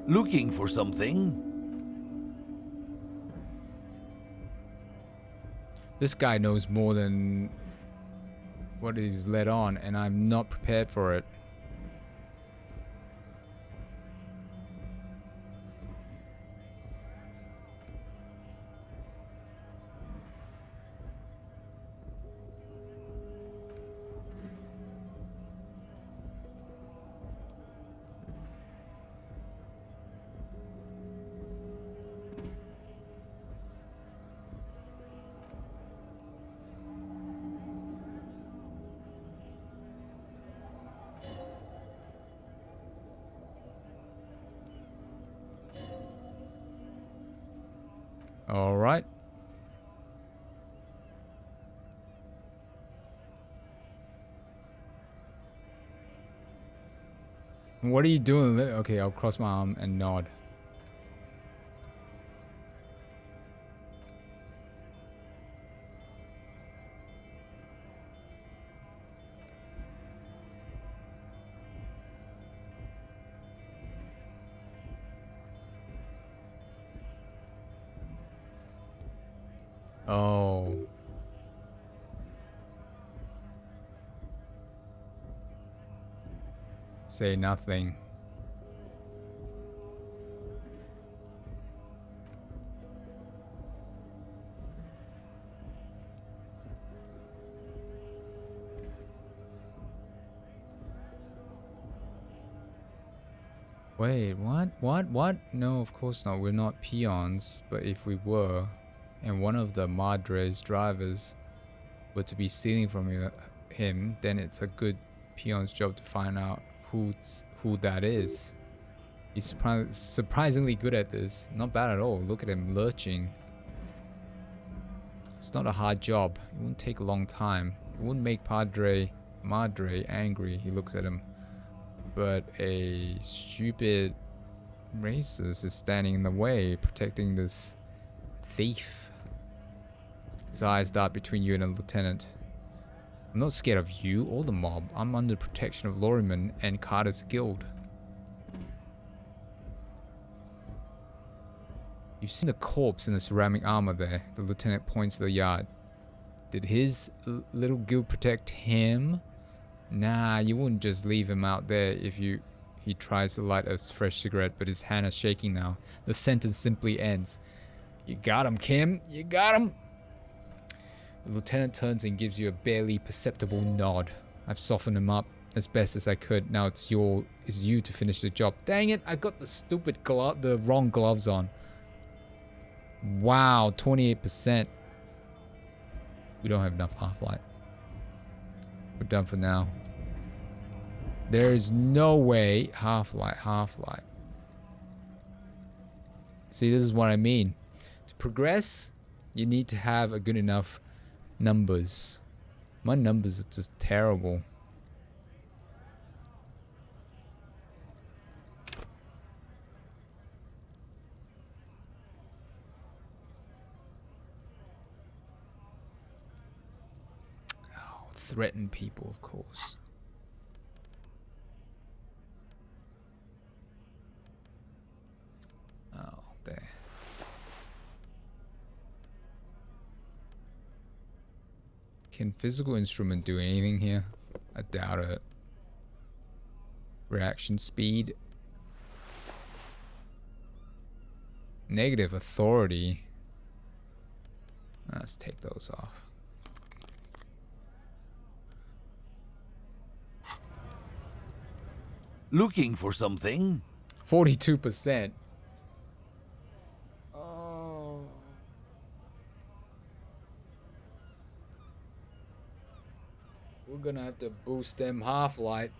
Looking for something? This guy knows more than what he's led on, and I'm not prepared for it. All right. What are you doing? Okay, I'll cross my arm and nod. Oh. Say nothing. Wait, what? What? No, of course not. We're not peons. But if we were, and one of the Madre's drivers were to be stealing from him, then it's a good peon's job to find out who that is. He's surprisingly good at this. Not bad at all. Look at him lurching. It's not a hard job. It wouldn't take a long time. It wouldn't make Madre angry. He looks at him. But a stupid racist is standing in the way, protecting this thief. His eyes dart between you and the lieutenant. I'm not scared of you or the mob. I'm under protection of Lorryman and Carter's guild. You've seen the corpse in the ceramic armor there. The lieutenant points to the yard. Did his little guild protect him? Nah, you wouldn't just leave him out there if he tries to light a fresh cigarette, but his hand is shaking now. The sentence simply ends. You got him, Kim. You got him. The lieutenant turns and gives you a barely perceptible nod. I've softened him up as best as I could. Now it's you to finish the job. Dang it, I got the wrong gloves on. Wow, 28%. We don't have enough half-light. We're done for now. There is no way half-light. See, this is what I mean. To progress, you need to have a good enough numbers. My numbers are just terrible. Oh, threaten people, of course. Oh, there. Can physical instrument do anything here? I doubt it. Reaction speed. Negative authority. Let's take those off. Looking for something? 42%. We're gonna have to boost them half-light.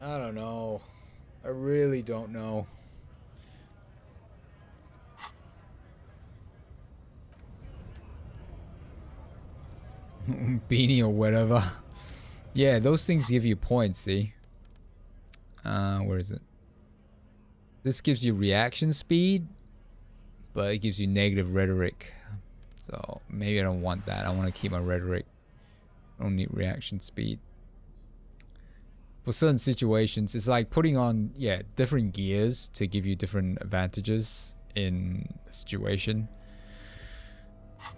I don't know. I really don't know. Beanie or whatever. Yeah, those things give you points, see? Where is it? This gives you reaction speed, but it gives you negative rhetoric. So maybe I don't want that. I want to keep my rhetoric. I don't need reaction speed. For certain situations, it's like putting on, yeah, different gears to give you different advantages in a situation.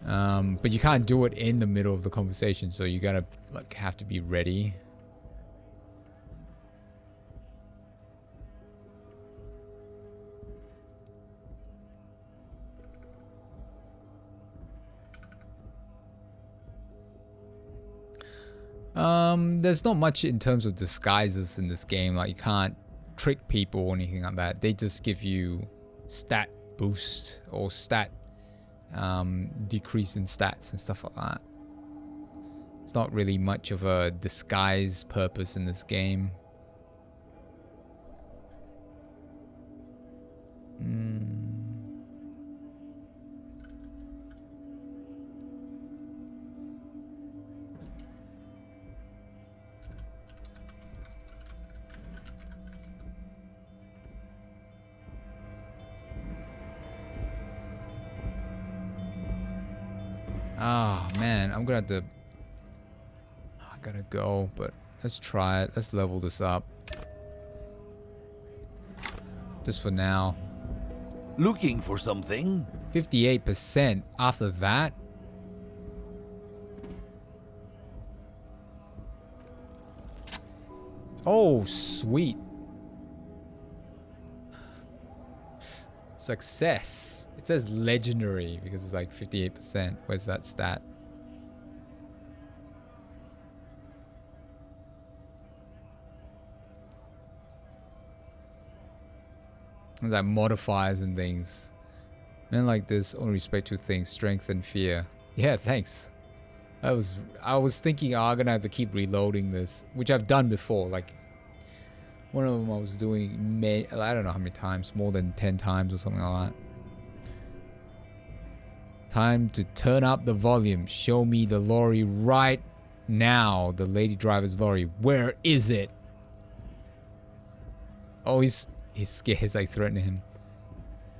But you can't do it in the middle of the conversation, so you gotta like have to be ready. There's not much in terms of disguises in this game. Like you can't trick people or anything like that. They just give you stat boost or stat decrease in stats and stuff like that. It's not really much of a disguise purpose in this game. Oh man, I'm gonna have to. I gotta go, but let's try it. Let's level this up. Just for now. Looking for something? 58% after that. Oh, sweet. Success. It says legendary because it's like 58%. Where's that stat? There's like modifiers and things. Men like this only respect two things, strength and fear. Yeah, thanks. I was thinking I'm gonna have to keep reloading this, which I've done before. Like one of them I was doing, I don't know how many times, more than 10 times or something like that. Time to turn up the volume. Show me the lorry right now. The lady driver's lorry. Where is it? Oh, he's scared. He's like threatening him.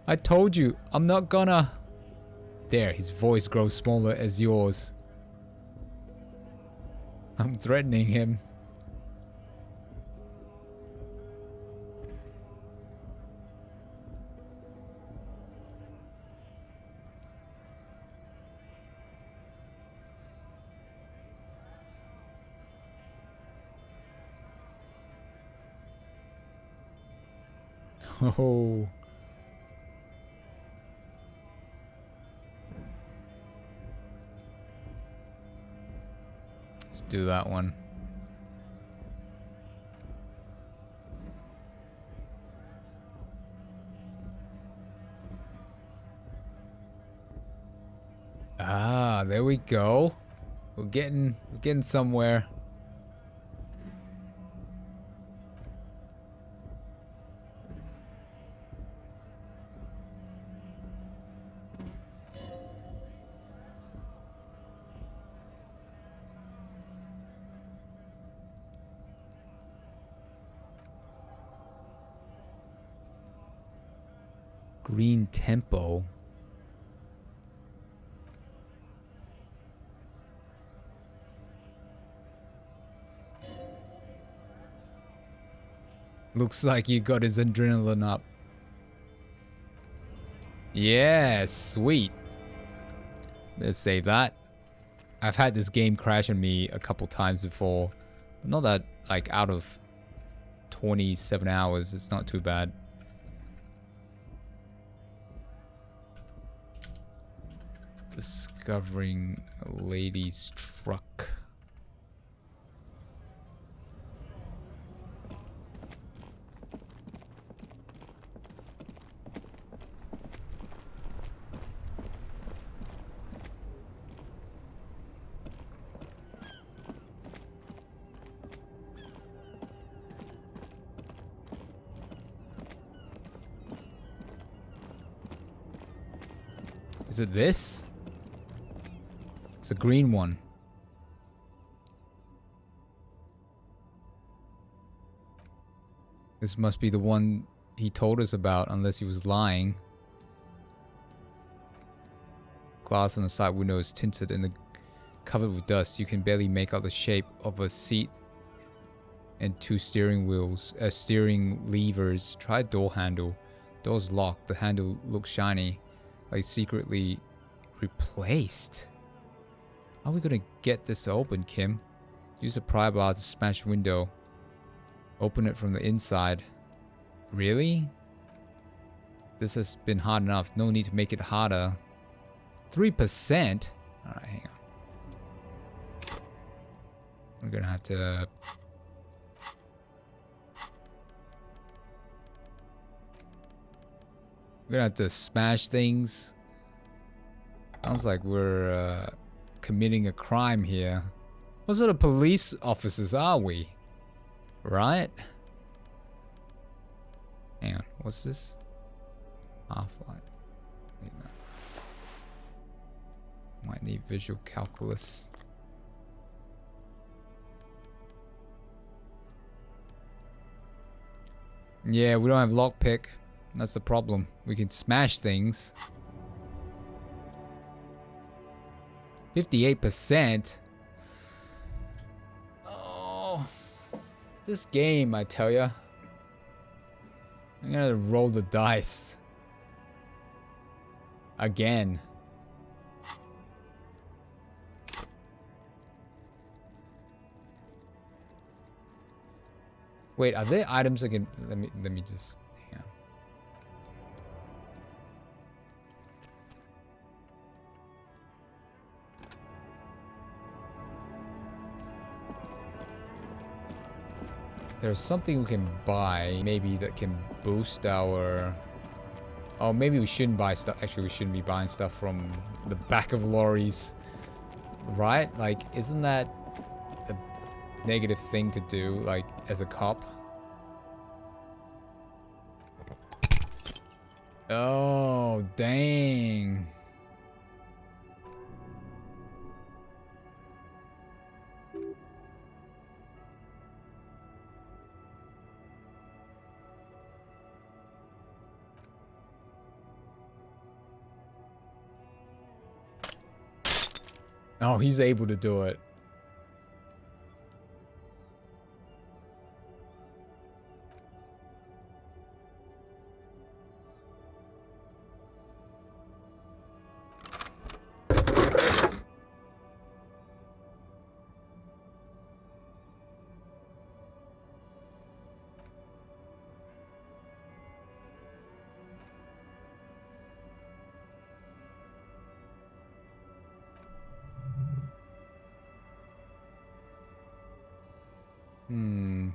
I told you, I'm not gonna. There, his voice grows smaller as yours. I'm threatening him. Oh. Let's do that one. Ah, there we go. We're getting somewhere. Green tempo. Looks like you got his adrenaline up. Yeah, sweet. Let's save that. I've had this game crash on me a couple times before. Not that, like, out of 27 hours, it's not too bad. Discovering a lady's truck. Is it this? It's a green one. This must be the one he told us about, unless he was lying. Glass on the side window is tinted and covered with dust. You can barely make out the shape of a seat and two steering levers. Try door handle. Door's locked. The handle looks shiny, like secretly replaced. How are we gonna get this open, Kim? Use a pry bar to smash window. Open it from the inside. Really? This has been hard enough. No need to make it harder. 3%? Alright, hang on. We're gonna have to... We're gonna have to smash things. Sounds like we're committing a crime here. What sort of police officers are we? Right? Hang on, what's this? Half-light. Might need visual calculus. Yeah, we don't have lockpick. That's the problem. We can smash things. 58%. Oh, this game, I tell ya. I'm gonna roll the dice again. Wait, are there items I can... Let me just... Hang on. There's something we can buy, maybe that can boost our... Oh, maybe we shouldn't buy stuff. Actually, we shouldn't be buying stuff from the back of lorries. Right? Like, isn't that a negative thing to do, like, as a cop? Oh, dang. Oh, he's able to do it. Hmm.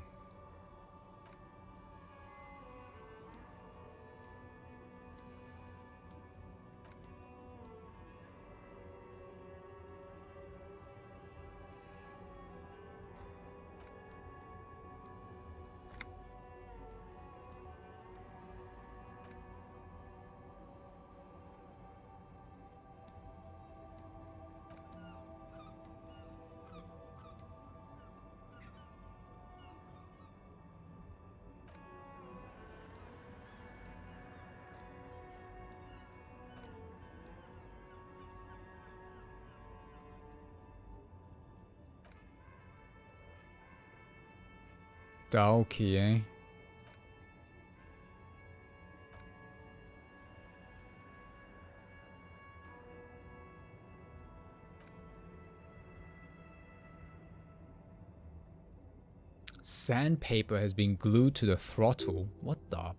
Dial key, eh? Sandpaper has been glued to the throttle. What the?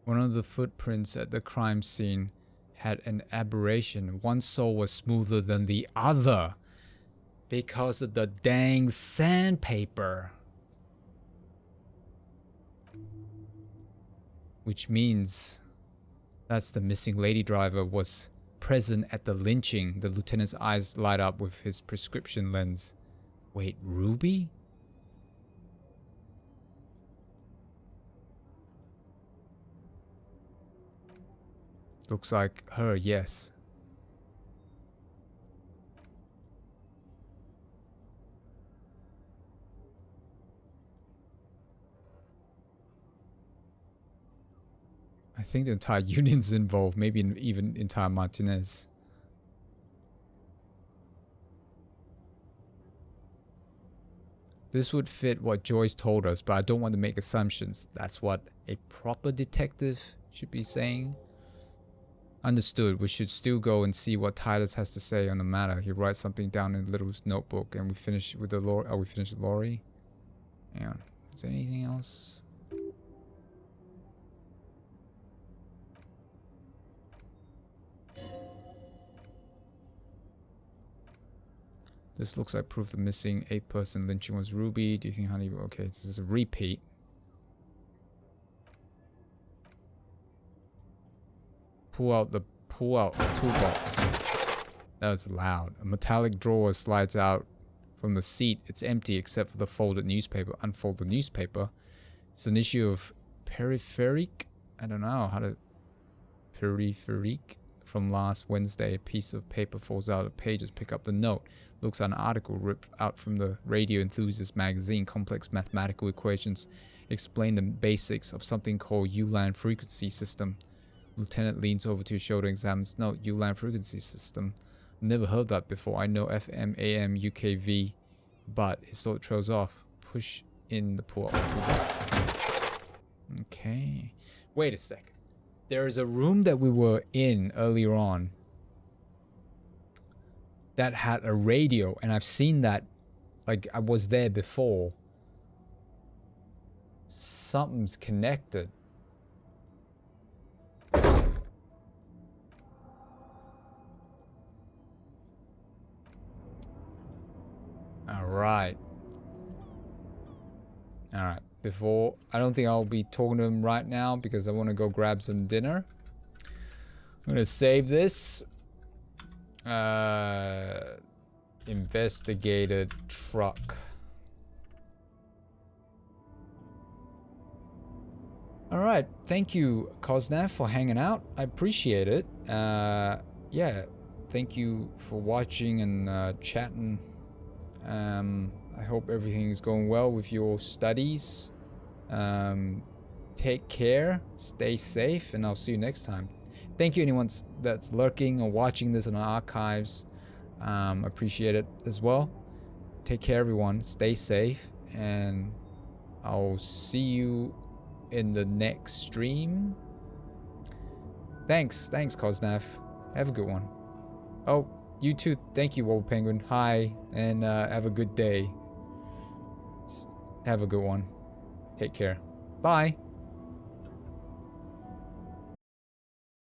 One of the footprints at the crime scene had an aberration. One sole was smoother than the other because of the dang sandpaper. Which means that's the missing lady driver was present at the lynching. The lieutenant's eyes light up with his prescription lens. Wait, Ruby? Looks like her, yes. I think the entire union's involved, maybe even entire Martinez. This would fit what Joyce told us, but I don't want to make assumptions. That's what a proper detective should be saying. Understood. We should still go and see what Titus has to say on the matter. He writes something down in Little's notebook, and we finish with the Lori. Oh, we finished with Lori. Hang on. Is there anything else? This looks like proof the missing 8th-person lynching was Ruby. Do you think Honey? Okay, this is a repeat. Pull out the toolbox. That was loud. A metallic drawer slides out from the seat. It's empty except for the folded newspaper. Unfold the newspaper. It's an issue of Peripheric. I don't know how to. Peripheric from last Wednesday. A piece of paper falls out of pages. Pick up the note. Looks at an article ripped out from the Radio Enthusiast magazine. Complex mathematical equations explain the basics of something called Ulan frequency system. Lieutenant leans over to his shoulder and examines note. Ulan frequency system. Never heard that before. I know FM, AM, UKV, but his thought trails off. Push in the pull-up toolbox. Okay. Wait a sec. There is a room that we were in earlier on that had a radio, and I've seen that, like I was there before. Something's connected. Alright. Alright. Before, I don't think I'll be talking to him right now because I want to go grab some dinner. I'm going to save this. Investigated truck. Alright. Thank you, Cosnav, for hanging out. I appreciate it. Yeah. Thank you for watching and chatting. I hope everything is going well with your studies. Take care, stay safe, and I'll see you next time. Thank you anyone that's lurking or watching this in our archives. Appreciate it as well. Take care everyone, stay safe, and I'll see you in the next stream. Thanks Cosnav. Have a good one. Oh, you too. Thank you, Old Penguin. Hi, and have a good day. Have a good one. Take care. Bye.